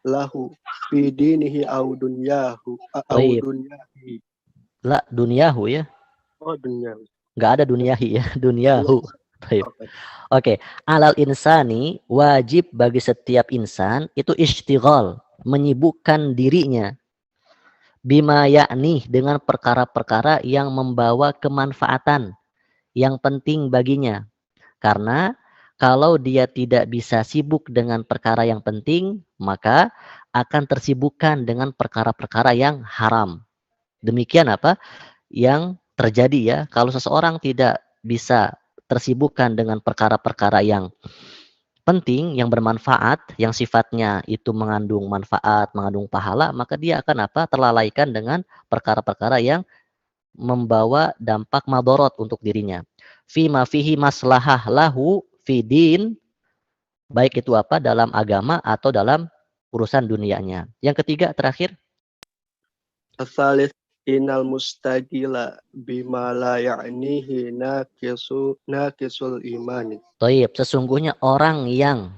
lahu fi dinihi au dunyahu au Taib. dunyahi. La, dunyahu ya. Oh, dunyahu. Nggak ada dunyahi ya. Dunyahu. Taib. Oke. Alal insani, wajib bagi setiap insan itu istighal, menyibukkan dirinya. Bima yakni, dengan perkara-perkara yang membawa kemanfaatan, yang penting baginya. Karena kalau dia tidak bisa sibuk dengan perkara yang penting, maka akan tersibukkan dengan perkara-perkara yang haram. Demikian apa yang terjadi ya, kalau seseorang tidak bisa tersibukkan dengan perkara-perkara yang penting, yang bermanfaat, yang sifatnya itu mengandung manfaat, mengandung pahala, maka dia akan apa? Terlalaikan dengan perkara-perkara yang membawa dampak madorot untuk dirinya. Fima fihi maslahah lahu fidin, baik itu apa? Dalam agama atau dalam urusan dunianya. Yang ketiga, terakhir. Asalis inal mustagila bima la ya'nihi naqisul imani. Taib, sesungguhnya orang yang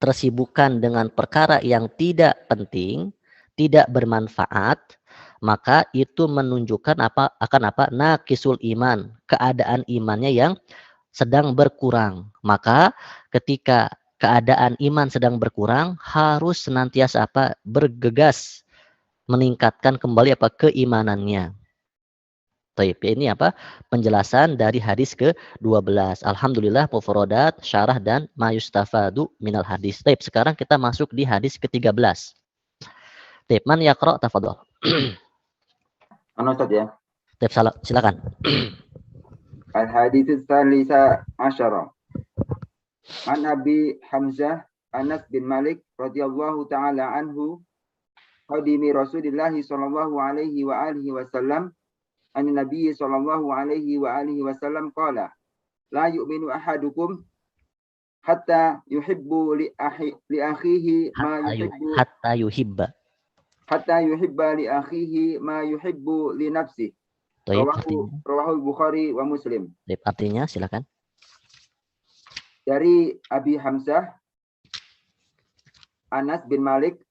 tersibukkan dengan perkara yang tidak penting, tidak bermanfaat, maka itu menunjukkan apa? Akan apa? Naqisul iman, keadaan imannya yang sedang berkurang. Maka ketika keadaan iman sedang berkurang, harus senantiasa apa? Bergegas meningkatkan kembali apa? Keimanannya. Taib. Ini apa? Penjelasan dari hadis ke-12. Alhamdulillah, mufradat, syarah dan mayustafadu minal hadis. Taib. Sekarang kita masuk di hadis ke-13. Taib. Man yaqra' tafadhol. Ana Ustaz ya. Taib, silakan. Al-hadits tsalisa asyara. An Abi Hamzah Anas bin Malik radhiyallahu taala anhu qadimi Rasulillah sallallahu alaihi wa alihi wasallam an Nabi sallallahu alaihi wa alihi wasallam qala la yu'minu ahadukum hatta yuhibbu li akhihi ma yuhibbu hatta yuhibba li akhihi ma yuhibbu li nafsihi. Rawahu Bukhari wa Muslim. Artinya silakan. Dari Abi Hamzah Anas bin Malik,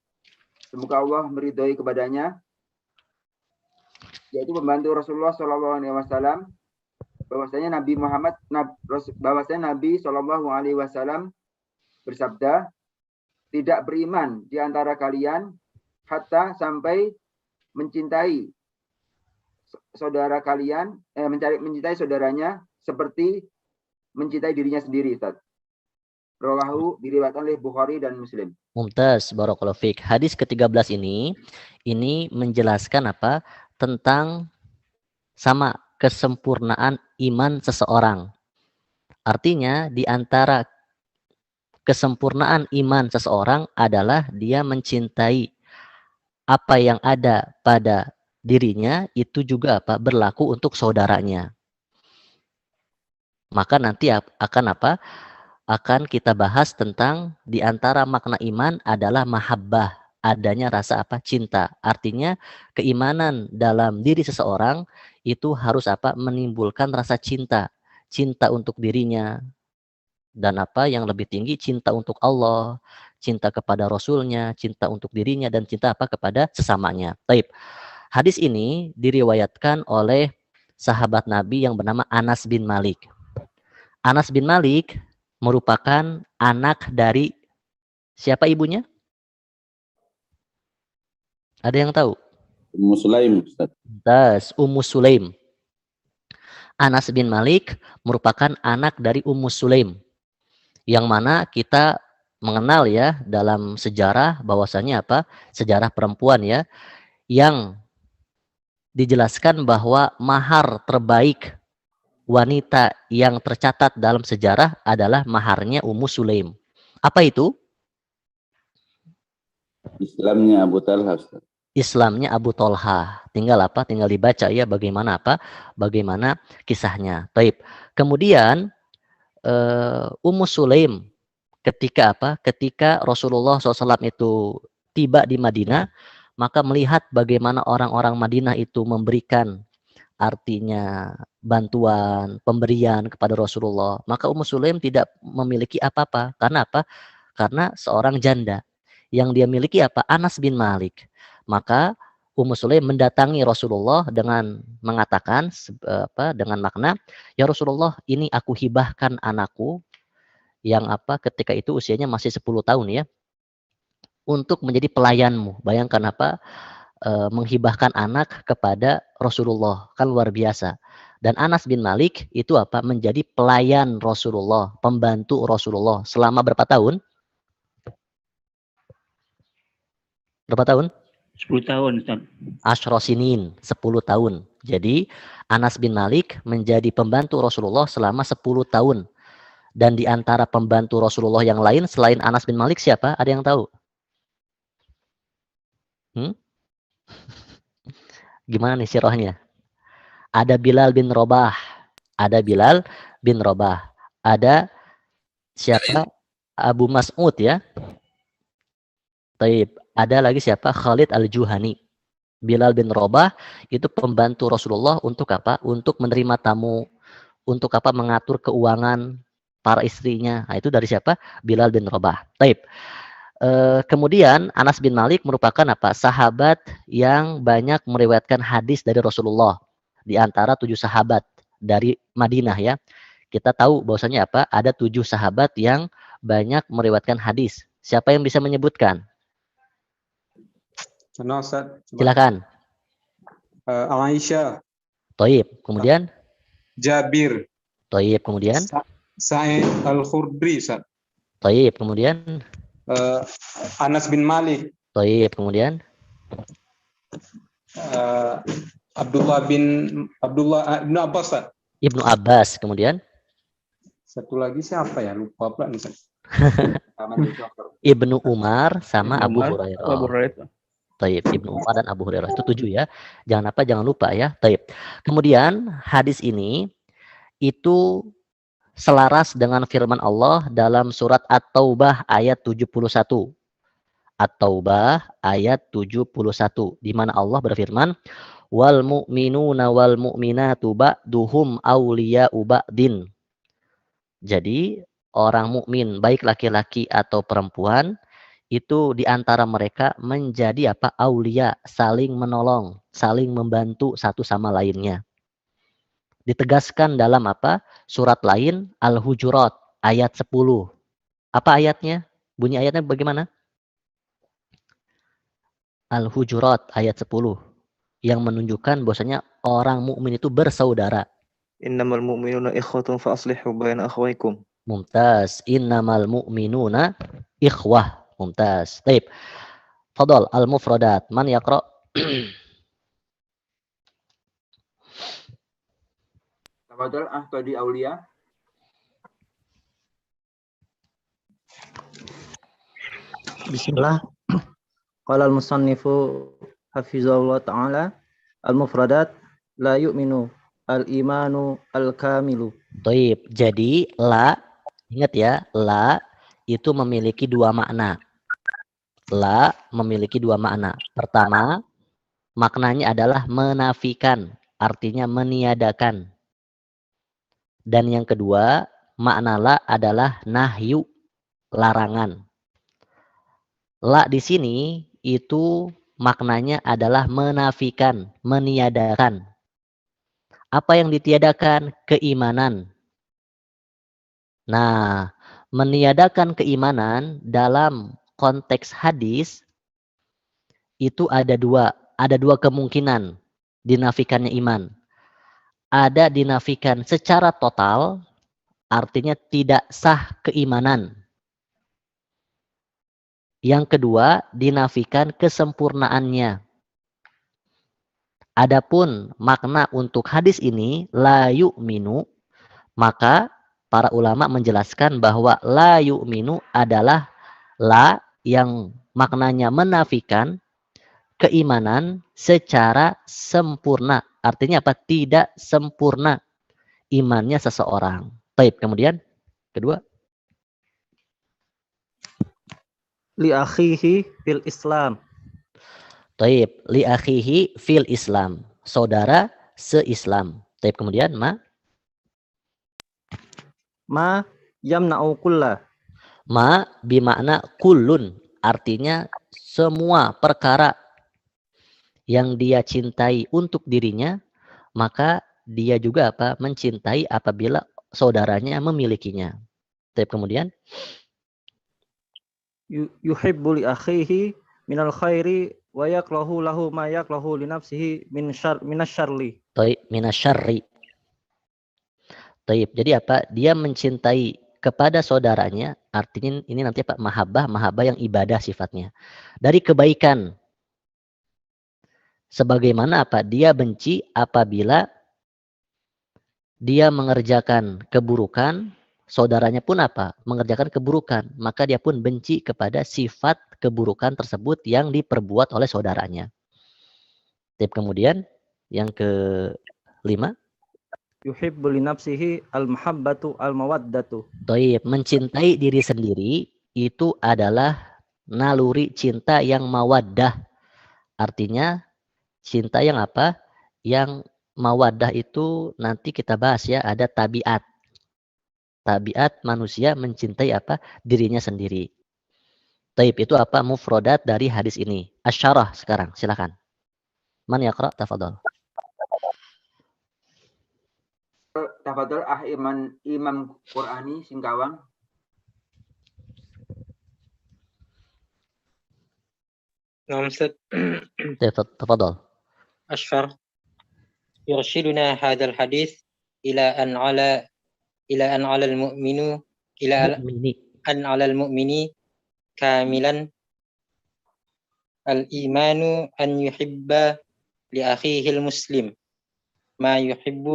semoga Allah meridhoi kepadanya, yaitu pembantu Rasulullah SAW, bahwasanya Nabi SAW bersabda, tidak beriman di antara kalian hatta sampai mencintai saudara kalian, mencintai saudaranya seperti mencintai dirinya sendiri, Ustaz. Rawahu, diriwayatkan oleh Bukhari dan Muslim. Mumtaz, barakallahu fiik. Hadis ke-13 ini menjelaskan apa? Tentang sama kesempurnaan iman seseorang. Artinya di antara kesempurnaan iman seseorang adalah dia mencintai apa yang ada pada dirinya, itu juga apa? Berlaku untuk saudaranya. Maka nanti akan apa? Akan kita bahas tentang di antara makna iman adalah mahabbah, adanya rasa apa? Cinta. Artinya keimanan dalam diri seseorang itu harus apa? Menimbulkan rasa cinta. Cinta untuk dirinya. Dan apa yang lebih tinggi, cinta untuk Allah, cinta kepada Rasulnya, cinta untuk dirinya, dan cinta apa kepada sesamanya. Taib. Hadis ini diriwayatkan oleh sahabat Nabi yang bernama Anas bin Malik. Anas bin Malik merupakan anak dari siapa ibunya? Ada yang tahu? Ummu Sulaim, Ustaz. Ummu Sulaim. Anas bin Malik merupakan anak dari Ummu Sulaim, yang mana kita mengenal ya dalam sejarah bahwasanya apa? Sejarah perempuan ya, yang dijelaskan bahwa mahar terbaik wanita yang tercatat dalam sejarah adalah maharnya Ummu Sulaim. Apa itu? Islamnya Abu Talha, Ustaz. Islamnya Abu Talha. Tinggal apa? Tinggal dibaca ya bagaimana apa? Bagaimana kisahnya. Taib. Kemudian Ummu Sulaim ketika apa? Ketika Rasulullah SAW itu tiba di Madinah, maka melihat bagaimana orang-orang Madinah itu memberikan artinya bantuan, pemberian kepada Rasulullah. Maka Ummu Sulaim tidak memiliki apa-apa. Karena apa? Karena seorang janda. Yang dia miliki apa? Anas bin Malik. Maka Ummu Sulaim mendatangi Rasulullah dengan mengatakan dengan makna, ya Rasulullah, ini aku hibahkan anakku yang apa ketika itu usianya masih 10 tahun ya, untuk menjadi pelayanmu. Bayangkan apa? Menghibahkan anak kepada Rasulullah, kan luar biasa. Dan Anas bin Malik itu apa? Menjadi pelayan Rasulullah, pembantu Rasulullah selama berapa tahun? Berapa tahun? 10 tahun, Ustaz. Asyra sinin, 10 tahun. Jadi Anas bin Malik menjadi pembantu Rasulullah selama 10 tahun. Dan di antara pembantu Rasulullah yang lain selain Anas bin Malik siapa? Ada yang tahu? Gimana nih sirahnya? Ada Bilal bin Rabah. Ada Bilal bin Rabah. Ada siapa? Abu Mas'ud ya. Taib. Ada lagi siapa? Khalid Al-Juhani. Bilal bin Rabah itu pembantu Rasulullah untuk apa? Untuk menerima tamu, untuk apa? Mengatur keuangan para istrinya. Nah, itu dari siapa? Bilal bin Rabah. Taib. Kemudian Anas bin Malik merupakan apa? Sahabat yang banyak meriwayatkan hadis dari Rasulullah. Di antara 7 sahabat dari Madinah ya. Kita tahu bahwasanya apa? Ada 7 sahabat yang banyak meriwayatkan hadis. Siapa yang bisa menyebutkan? Silakan. Aisyah. Toib. Kemudian? Jabir. Toib. Kemudian? Sa'id Al-Khudri. Toib. Kemudian? Anas bin Malik. Toib. Kemudian? Abdullah bin Abbas. Ibnu Abbas. Kemudian? Satu lagi siapa ya? Lupa pula nih. Ibnu Umar sama Abu Hurairah. Taib. Ibnu Umar dan Abu Hurairah itu 7 ya. Jangan lupa ya. Taib. Kemudian hadis ini itu selaras dengan firman Allah dalam surat At-Taubah ayat 71. At-Taubah ayat 71 di mana Allah berfirman, wal mu'minuna wal mu'minatu ba'duhum awliya'u ba'din. Jadi orang mukmin baik laki-laki atau perempuan itu di antara mereka menjadi apa? Aulia, saling menolong, saling membantu satu sama lainnya. Ditegaskan dalam apa? Surat lain Al-Hujurat ayat 10. Apa ayatnya? Bunyi ayatnya bagaimana? Al-Hujurat ayat 10 yang menunjukkan bahwasanya orang mukmin itu bersaudara. Innamal mu'minuna ikhwatun fa aslihu baina akhwaykum. Mumtaz. Innamal mu'minuna ikhwah. Mumtaz. Baik. Fadal al-mufradat. Man yaqra? Tafadhal Ahtadi Aulia. Bismillah. Qala al-musannifu hafizahullah ta'ala al-mufradat la yu'minu al-imanu al-kamilu. Baik. Jadi la, ingat ya, la itu memiliki 2 makna. La memiliki 2 makna. Pertama, maknanya adalah menafikan, artinya meniadakan. Dan yang kedua, makna la adalah nahyu, larangan. La di sini itu maknanya adalah menafikan, meniadakan. Apa yang ditiadakan? Keimanan. Nah, meniadakan keimanan dalam konteks hadis itu ada dua kemungkinan dinafikannya iman. Ada dinafikan secara total, artinya tidak sah keimanan. Yang kedua, dinafikan kesempurnaannya. Adapun makna untuk hadis ini la yu'minu, maka para ulama menjelaskan bahwa la yu'minu adalah la yang maknanya menafikan keimanan secara sempurna. Artinya apa? Tidak sempurna imannya seseorang. Baik, kemudian kedua. Li akhihi fil Islam. Taib, li akhihi fil Islam. Saudara se-Islam. Taib, kemudian Ma yamna'u kulla. Ma bimakna kullun. Artinya semua perkara yang dia cintai untuk dirinya, maka dia juga apa? Mencintai apabila saudaranya memilikinya. Taib, kemudian Yuhibbu li akhihi minal khairi wa yakrahu lahu ma yakrahu li nafsihi minasyarri. Taib, minasyarri. Taib. Jadi apa? Dia mencintai kepada saudaranya, artinya ini nanti apa? Mahabbah yang ibadah sifatnya. Dari kebaikan. Sebagaimana apa? Dia benci apabila dia mengerjakan keburukan, saudaranya pun apa? Mengerjakan keburukan. Maka dia pun benci kepada sifat keburukan tersebut yang diperbuat oleh saudaranya. Tip, kemudian yang kelima. Yuhibbu li nafsihi al-mahabbatu al-mawaddatu. Taib, mencintai diri sendiri itu adalah naluri cinta yang mawaddah. Artinya cinta yang apa? Yang mawaddah itu nanti kita bahas ya, ada tabiat. Tabiat manusia mencintai apa? Dirinya sendiri. Taib, itu apa? Mufrodat dari hadis ini. Asyarah sekarang, silakan. Man yaqra, tafadhol. Tafadhol imam Qur'ani Singkawang. نعم أستاذ. تفضل. أشفر يرشدنا هذا الحديث إلى أن على المؤمن كاملا الإيمان أن يحب لأخيه المسلم ما يحب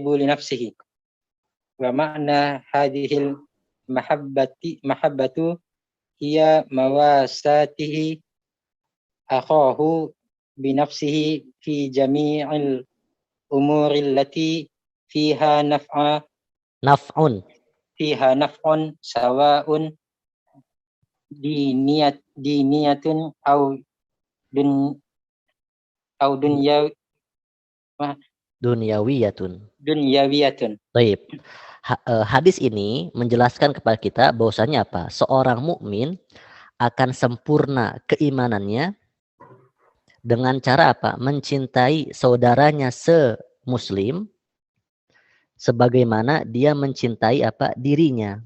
لنفسه ومعنى هذه المحبة هي مواساته أخاه بنفسه في جميع الأمور التي فيها نفع سواء دينية أو دنيوية. Baik. Hadis ini menjelaskan kepada kita bahwasanya apa? Seorang mukmin akan sempurna keimanannya dengan cara apa? Mencintai saudaranya se-muslim sebagaimana dia mencintai apa? Dirinya.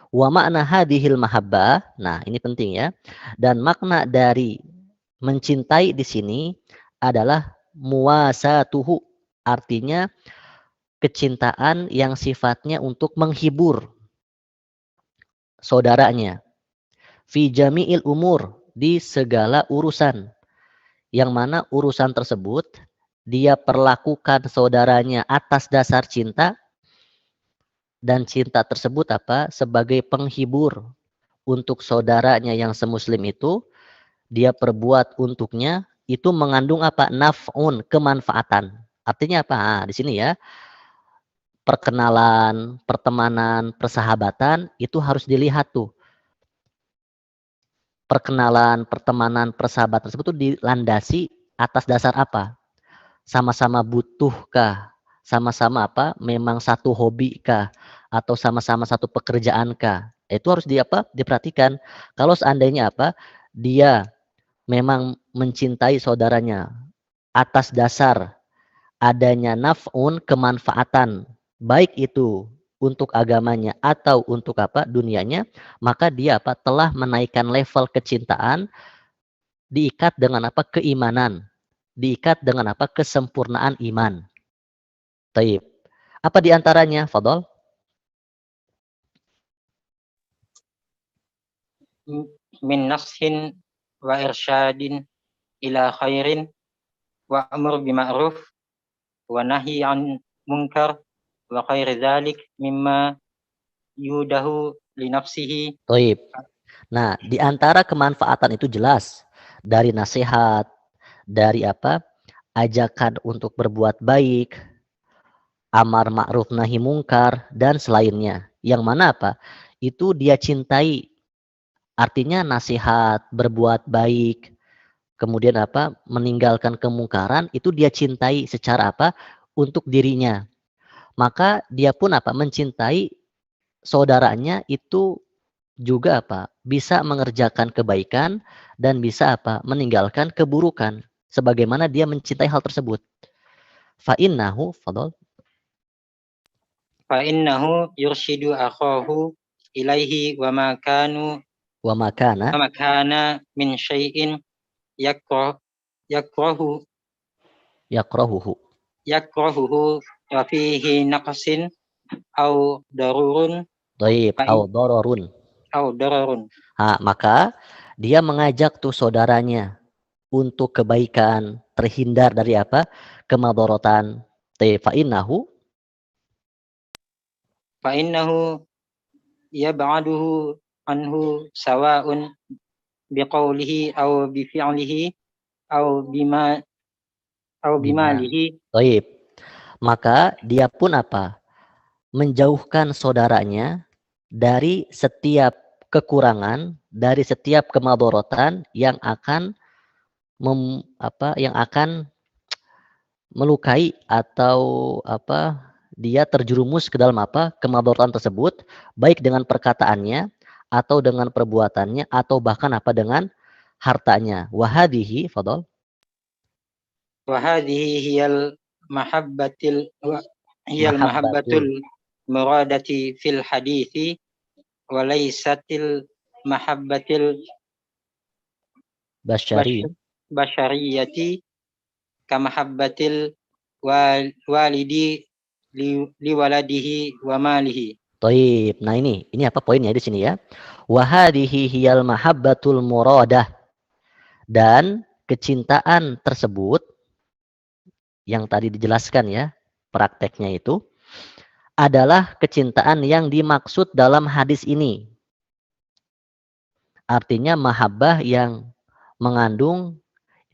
Wa makna hadhil mahabbah. Nah, ini penting ya. Dan makna dari mencintai di sini adalah muwasatuhu. Artinya kecintaan yang sifatnya untuk menghibur saudaranya. Fi jami'il umur, di segala urusan. Yang mana urusan tersebut dia perlakukan saudaranya atas dasar cinta, dan cinta tersebut apa? Sebagai penghibur untuk saudaranya yang semuslim itu, dia perbuat untuknya, itu mengandung apa? Naf'un, kemanfaatan. Artinya apa? Nah, di sini ya. Perkenalan, pertemanan, persahabatan itu harus dilihat tuh. Perkenalan, pertemanan, persahabatan tersebut itu dilandasi atas dasar apa? Sama-sama butuhkah? Sama-sama apa? Memang satu hobi kah? Atau sama-sama satu pekerjaan kah? Itu harus diperhatikan. Kalau seandainya dia memang mencintai saudaranya atas dasar adanya naf'un, kemanfaatan, baik itu untuk agamanya atau untuk dunianya, maka dia telah menaikkan level kecintaan, diikat dengan keimanan, diikat dengan kesempurnaan iman. Taib. Apa diantaranya, Fadol? Min nafsin wa irsyadin ila khairin wa amr bima'ruf wa nahi an munkar wa khair dzalik mimma yudahu li nafsihi. Taib. Nah, di antara kemanfaatan itu jelas dari nasihat, dari ajakan untuk berbuat baik, amar ma'ruf nahi mungkar, dan selainnya. Yang mana itu dia cintai. Artinya nasihat, berbuat baik, kemudian meninggalkan kemungkaran, itu dia cintai secara untuk dirinya. Maka dia pun mencintai saudaranya itu juga bisa mengerjakan kebaikan dan bisa meninggalkan keburukan sebagaimana dia mencintai hal tersebut. Fa innahu yurshidu akhahu ilaihi wa ma kana min syai'in yakrahuhu wa fihi naqsin au darurun. Taib, au dararun. Maka dia mengajak tuh saudaranya untuk kebaikan, terhindar dari kemadharatan. Fa innahu yab'aduhu anhu sawa'un biqaulihi aw bifi'lihi aw bimalihi. Taib. Maka dia pun menjauhkan saudaranya dari setiap kekurangan, dari setiap kemadharatan yang akan melukai atau dia terjerumus ke dalam kemadharatan tersebut, baik dengan perkataannya atau dengan perbuatannya atau bahkan dengan hartanya. Wahadihi, Fadol. Wahadihi hiyal mahabbatul muradati fil hadithi wa laysatil mahabbatil basyariyati kamahabbatil walidi liwaladihi wa malihi. Taib. Nah ini poinnya di sini ya. Wahadihi hiyal mahabbatul muradah. Dan kecintaan tersebut yang tadi dijelaskan ya, prakteknya itu adalah kecintaan yang dimaksud dalam hadis ini. Artinya mahabbah yang mengandung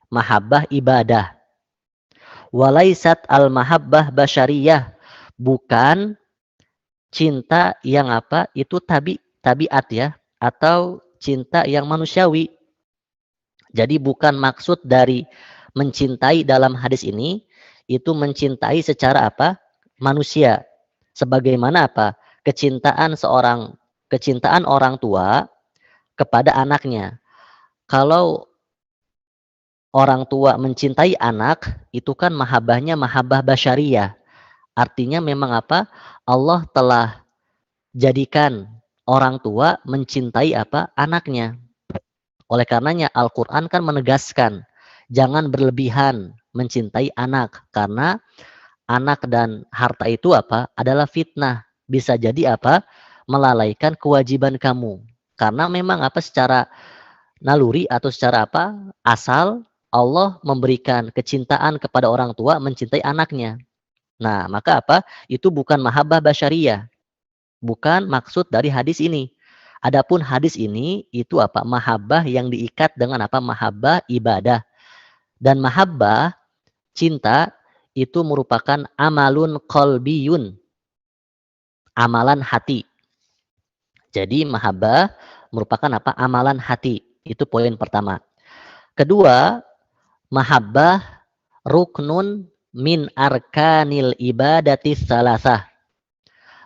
mahabbah ibadah. Walaisat al-mahabbah basyariyah, bukan cinta yang itu tabiat ya, atau cinta yang manusiawi. Jadi bukan maksud dari mencintai dalam hadis ini itu mencintai secara manusia. Sebagaimana kecintaan orang tua kepada anaknya. Kalau orang tua mencintai anak, itu kan mahabbahnya mahabbah basyariyah. Artinya memang Allah telah jadikan orang tua mencintai anaknya. Oleh karenanya Al-Quran kan menegaskan jangan berlebihan mencintai anak, karena anak dan harta itu adalah fitnah, bisa jadi melalaikan kewajiban kamu. Karena memang secara naluri atau secara asal Allah memberikan kecintaan kepada orang tua mencintai anaknya. Nah, maka itu bukan mahabbah basyariyah. Bukan maksud dari hadis ini. Adapun hadis ini itu mahabbah yang diikat dengan mahabbah ibadah. Dan mahabbah cinta itu merupakan amalun qalbiyun. Amalan hati. Jadi mahabbah merupakan amalan hati. Itu poin pertama. Kedua, mahabbah ruknun min arkanil ibadati salasah.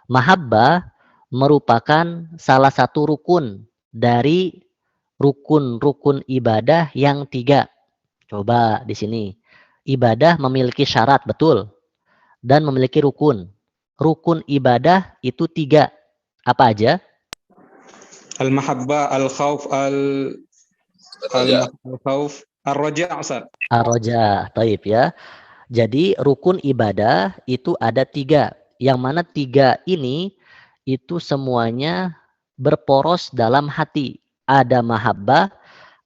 Mahabbah merupakan salah satu rukun dari rukun-rukun ibadah yang 3. Coba di sini. Ibadah memiliki syarat, betul. Dan memiliki rukun. Rukun ibadah itu 3. Apa aja? Al-mahabbah, al-khawf, al-khawf, ar-raja', Ustaz. Ar-raja', taib ya. Jadi rukun ibadah itu ada 3. Yang mana 3 ini itu semuanya berporos dalam hati. Ada mahabbah,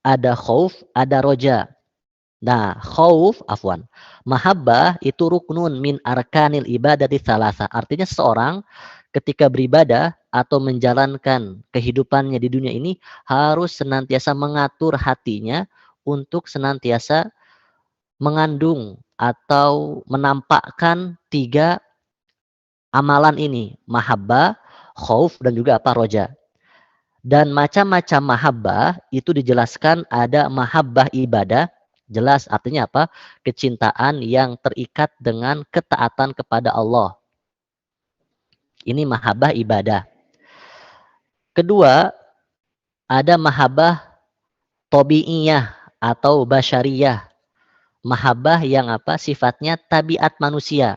ada khauf, ada roja. Nah, khauf, afwan. Mahabbah itu ruknun min arkanil ibadati salasa. Artinya seseorang ketika beribadah atau menjalankan kehidupannya di dunia ini harus senantiasa mengatur hatinya untuk senantiasa mengandung atau menampakkan 3 amalan ini. Mahabbah, khauf, dan juga apa? Roja. Dan macam-macam mahabbah itu dijelaskan ada mahabbah ibadah. Jelas artinya apa? Kecintaan yang terikat dengan ketaatan kepada Allah. Ini mahabbah ibadah. Kedua, ada mahabbah tabi'iyah atau basyariyah. Mahabbah yang apa? Sifatnya tabiat manusia.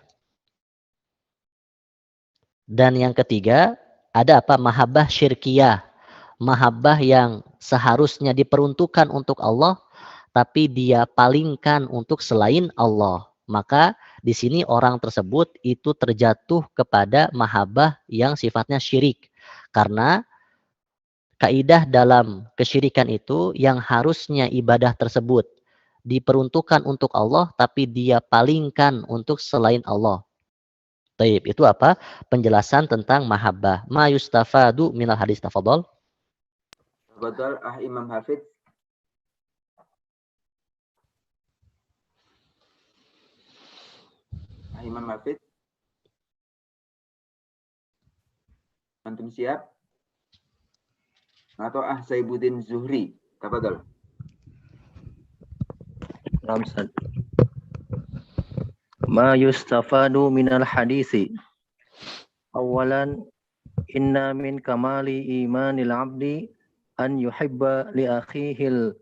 Dan yang ketiga, ada apa? Mahabbah syirkiyah. Mahabbah yang seharusnya diperuntukkan untuk Allah, tapi dia palingkan untuk selain Allah. Maka di sini orang tersebut itu terjatuh kepada mahabbah yang sifatnya syirik. Karena kaidah dalam kesyirikan itu yang harusnya ibadah tersebut diperuntukkan untuk Allah, tapi dia palingkan untuk selain Allah. Taib, itu apa? Penjelasan tentang mahabbah. Ma yustafadu minal hadis, tafadhol. Tafadhol, Imam Hafidz. Imam Hafidz. Antum siap? Atau Saibuddin Zuhri. Tafadhol. Ramsan. Ma yustafadu minal hadisi. Awalan, inna min kamali imanil abdi an yuhibba li akhihil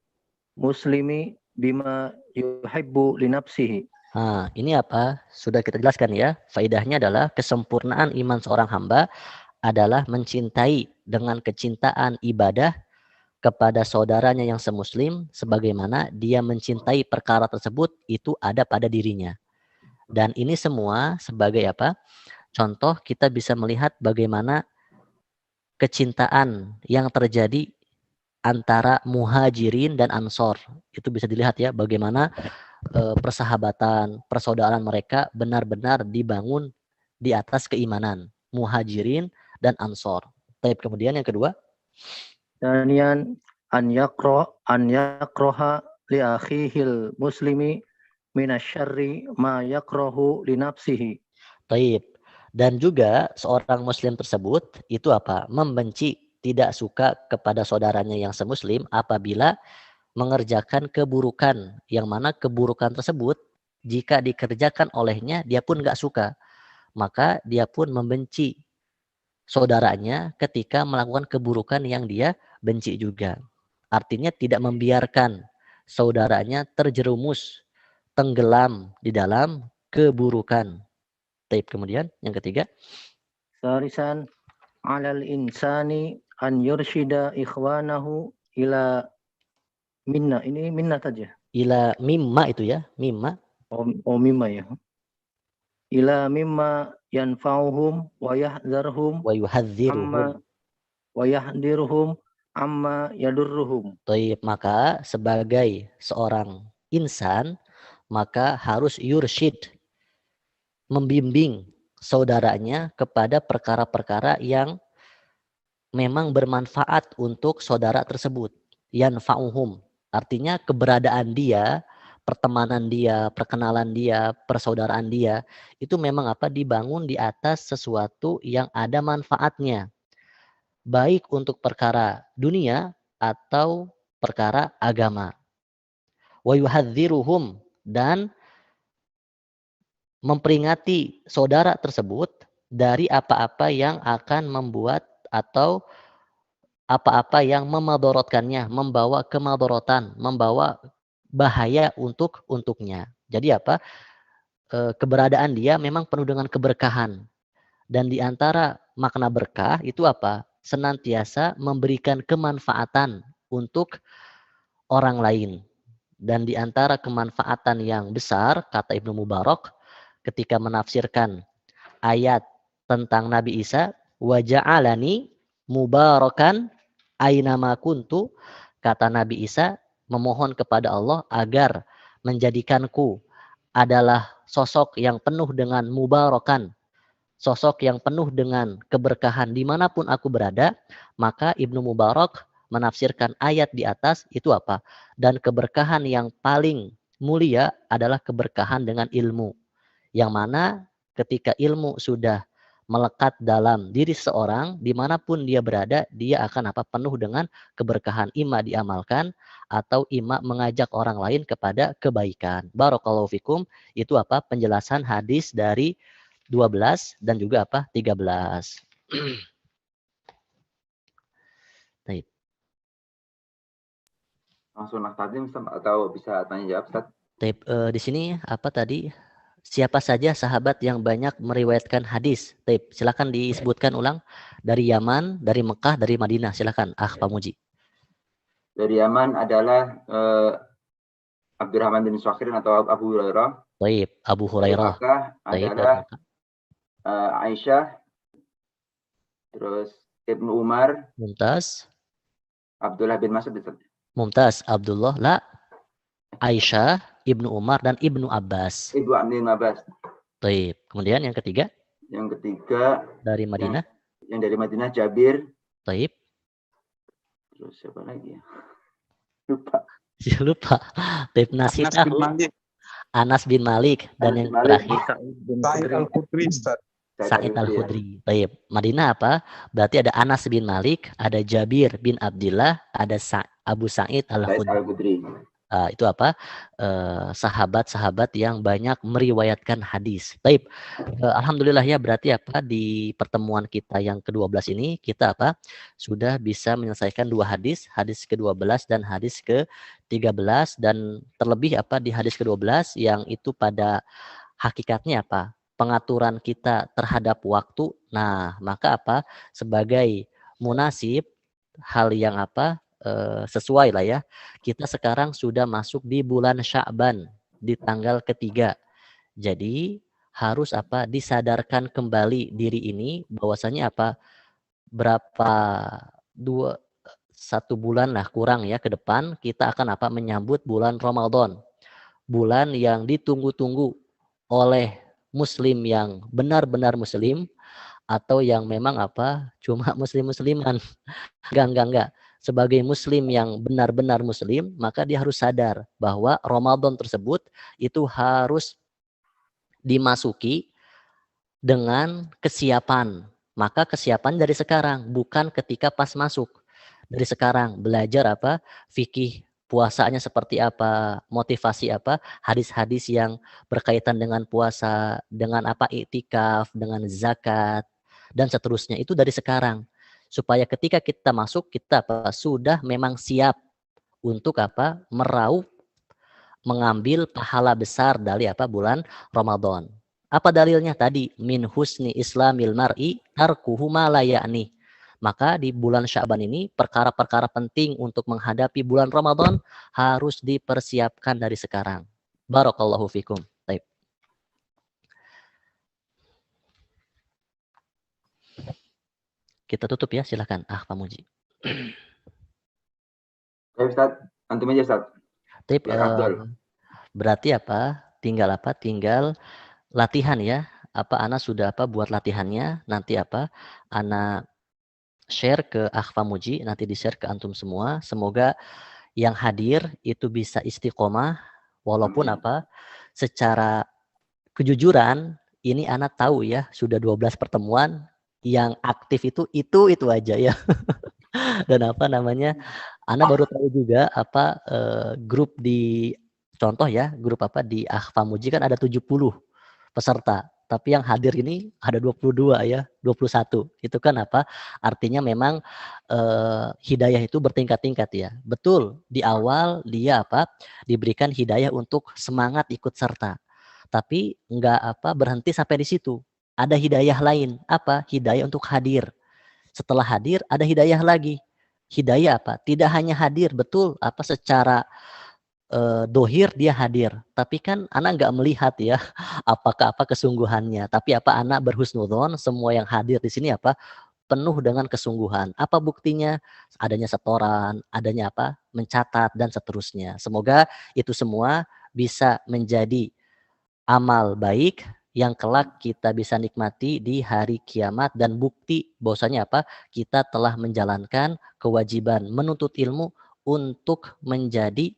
muslimi bima yuhibbu li nafsihi. Nah, ini apa? Sudah kita jelaskan ya. Faidahnya adalah kesempurnaan iman seorang hamba adalah mencintai dengan kecintaan ibadah kepada saudaranya yang semuslim sebagaimana dia mencintai perkara tersebut itu ada pada dirinya. Dan ini semua sebagai apa? Contoh kita bisa melihat bagaimana kecintaan yang terjadi antara muhajirin dan ansor. Itu bisa dilihat ya bagaimana persahabatan, persaudaraan mereka benar-benar dibangun di atas keimanan. Muhajirin dan ansor. Baik, kemudian yang kedua. Danian an yakroha li akhihil muslimi minasyarri ma yakrahu li nafsihi. Taib. Dan juga seorang muslim tersebut itu apa? Membenci, tidak suka kepada saudaranya yang semuslim apabila mengerjakan keburukan, yang mana keburukan tersebut jika dikerjakan olehnya dia pun nggak suka, maka dia pun membenci saudaranya ketika melakukan keburukan yang dia benci juga. Artinya tidak membiarkan saudaranya terjerumus, tenggelam di dalam keburukan. Taib, kemudian yang ketiga. Sarisan alal insani an yurshida ikhwanahu ila minna. Ini minna saja. Ila mimma itu ya, mimma. Oh mimma ya. Ila mimma yanfa'uhum wa yahdharhum wa yuhadziruhum wa yahdiruhum amma yadurruhum. Taib, maka sebagai seorang insan maka harus yursyid, membimbing saudaranya kepada perkara-perkara yang memang bermanfaat untuk saudara tersebut. Yanfa'uhum, artinya keberadaan dia, pertemanan dia, perkenalan dia, persaudaraan dia, itu memang apa? Dibangun di atas sesuatu yang ada manfaatnya. Baik untuk perkara dunia atau perkara agama. Wa yuhadziruhum, dan memperingati saudara tersebut dari apa-apa yang akan membuat atau apa-apa yang memadorotkannya, membawa kemadorotan, membawa bahaya untuknya. Jadi apa? Keberadaan dia memang penuh dengan keberkahan. Dan di antara makna berkah itu apa? Senantiasa memberikan kemanfaatan untuk orang lain. Dan di antara kemanfaatan yang besar, kata Ibnu Mubarak, ketika menafsirkan ayat tentang Nabi Isa, wa ja'alani mubarakan ainama kuntu, kata Nabi Isa memohon kepada Allah agar menjadikanku adalah sosok yang penuh dengan mubarakan, sosok yang penuh dengan keberkahan dimanapun aku berada. Maka Ibnu Mubarak menafsirkan ayat di atas itu apa? Dan keberkahan yang paling mulia adalah keberkahan dengan ilmu, yang mana ketika ilmu sudah melekat dalam diri seorang, dimanapun dia berada, dia akan apa? Penuh dengan keberkahan, ima diamalkan atau ima mengajak orang lain kepada kebaikan. Barakallahu fikum. Itu apa? Penjelasan hadis dari 12 dan juga apa? 13. Baik. Langsung Tazim atau bisa tanya jawab Ustaz? Di sini apa tadi? Siapa saja sahabat yang banyak meriwayatkan hadis? Silakan disebutkan ulang. Dari Yaman, dari Mekah, dari Madinah. Silakan, Pak Muji. Dari Yaman adalah Abdurrahman bin Sakhirin atau Abu Hurairah. Baik, Abu Hurairah. Dari Mekah adalah Aisyah. Terus Ibnu Umar. Mumtaz. Abdullah bin Mas'ud. Mumtaz, Abdullah, la. Aisyah, Ibnu Umar, dan Ibnu Abbas. Ibnu Abbas. Baik. Kemudian yang ketiga? Yang ketiga dari Madinah. Yang dari Madinah Jabir. Baik. Terus siapa lagi ya? Lupa. Lupa. Baik, nasi tahu. Anas bin Malik dan yang terakhir Sa'id Al-Khudri. Sa'id Al-Khudri. Baik. Madinah apa? Berarti ada Anas bin Malik, ada Jabir bin Abdullah, ada Abu Sa'id Al-Khudri. Itu apa? Sahabat-sahabat yang banyak meriwayatkan hadis. Baik. Alhamdulillah ya, berarti apa? Di pertemuan kita yang ke-12 ini kita apa? Sudah bisa menyelesaikan 2 hadis, hadis ke-12 dan hadis ke-13, dan terlebih apa di hadis ke-12 yang itu pada hakikatnya apa? Pengaturan kita terhadap waktu. Nah, maka apa? Sebagai munasib, hal yang apa? Sesuai lah ya. Kita sekarang sudah masuk di bulan Sya'ban di tanggal ketiga. Jadi harus apa? Disadarkan kembali diri ini bahwasanya apa? Berapa 1 bulan lah kurang ya ke depan kita akan apa? Menyambut bulan Ramadan. Bulan yang ditunggu-tunggu oleh muslim yang benar-benar muslim atau yang memang apa? Cuma muslim-musliman. Enggak. Sebagai muslim yang benar-benar muslim, maka dia harus sadar bahwa Ramadan tersebut itu harus dimasuki dengan kesiapan. Maka kesiapan dari sekarang, bukan ketika pas masuk. Dari sekarang belajar apa? Fikih puasanya seperti apa, motivasi apa, hadis-hadis yang berkaitan dengan puasa, dengan apa, iktikaf, dengan zakat, dan seterusnya. Itu dari sekarang. Supaya ketika kita masuk, kita apa, sudah memang siap untuk apa, meraup, mengambil pahala besar dari apa, bulan Ramadan. Apa dalilnya tadi? Min husni islamil mar'i tarkuhu ma la ya'ni. Maka di bulan Sya'ban ini perkara-perkara penting untuk menghadapi bulan Ramadan harus dipersiapkan dari sekarang. Barakallahu fikum. Baik. Kita tutup ya, silakan. Pak Muji. Baik Ustaz, antum aja Ustaz. Berarti apa? Tinggal latihan ya. Apa Ana sudah apa buat latihannya? Nanti apa? Ana share ke Pak Muji, nanti di-share ke antum semua. Semoga yang hadir itu bisa istiqomah walaupun apa? Secara kejujuran ini Ana tahu ya, sudah 12 pertemuan yang aktif itu aja ya. Dan apa namanya, Ana baru tahu juga apa grup di contoh ya, grup apa di Pak Muji kan ada 70 peserta. tapi yang hadir ini ada 22 ya, 21. Itu kan apa? Artinya memang hidayah itu bertingkat-tingkat ya. Betul, di awal dia apa? Diberikan hidayah untuk semangat ikut serta. Tapi enggak berhenti sampai di situ. Ada hidayah lain, apa? Hidayah untuk hadir. Setelah hadir ada hidayah lagi. Hidayah apa? Tidak hanya hadir, betul secara dohir dia hadir, tapi kan anak nggak melihat ya apakah kesungguhannya, tapi anak berhusnudzon semua yang hadir di sini penuh dengan kesungguhan. Apa buktinya? Adanya setoran, adanya mencatat dan seterusnya. Semoga itu semua bisa menjadi amal baik yang kelak kita bisa nikmati di hari kiamat dan bukti bahwasanya kita telah menjalankan kewajiban menuntut ilmu untuk menjadi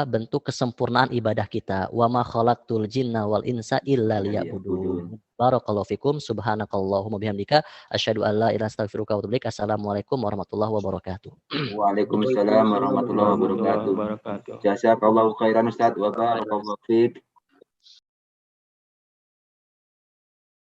bentuk kesempurnaan ibadah kita. Wa ma khalaqtul jinna wal insa illa liya'budun. Barakallahu fikum, subhanakallahumma bihamdika asyhadu an la ilaha illa anta astaghfiruka wa atubu ilaik. Assalamualaikum warahmatullahi wabarakatuh. Waalaikumsalam warahmatullahi wabarakatuh. Jazakallahu khairan Ustaz wa barakallahu fiik.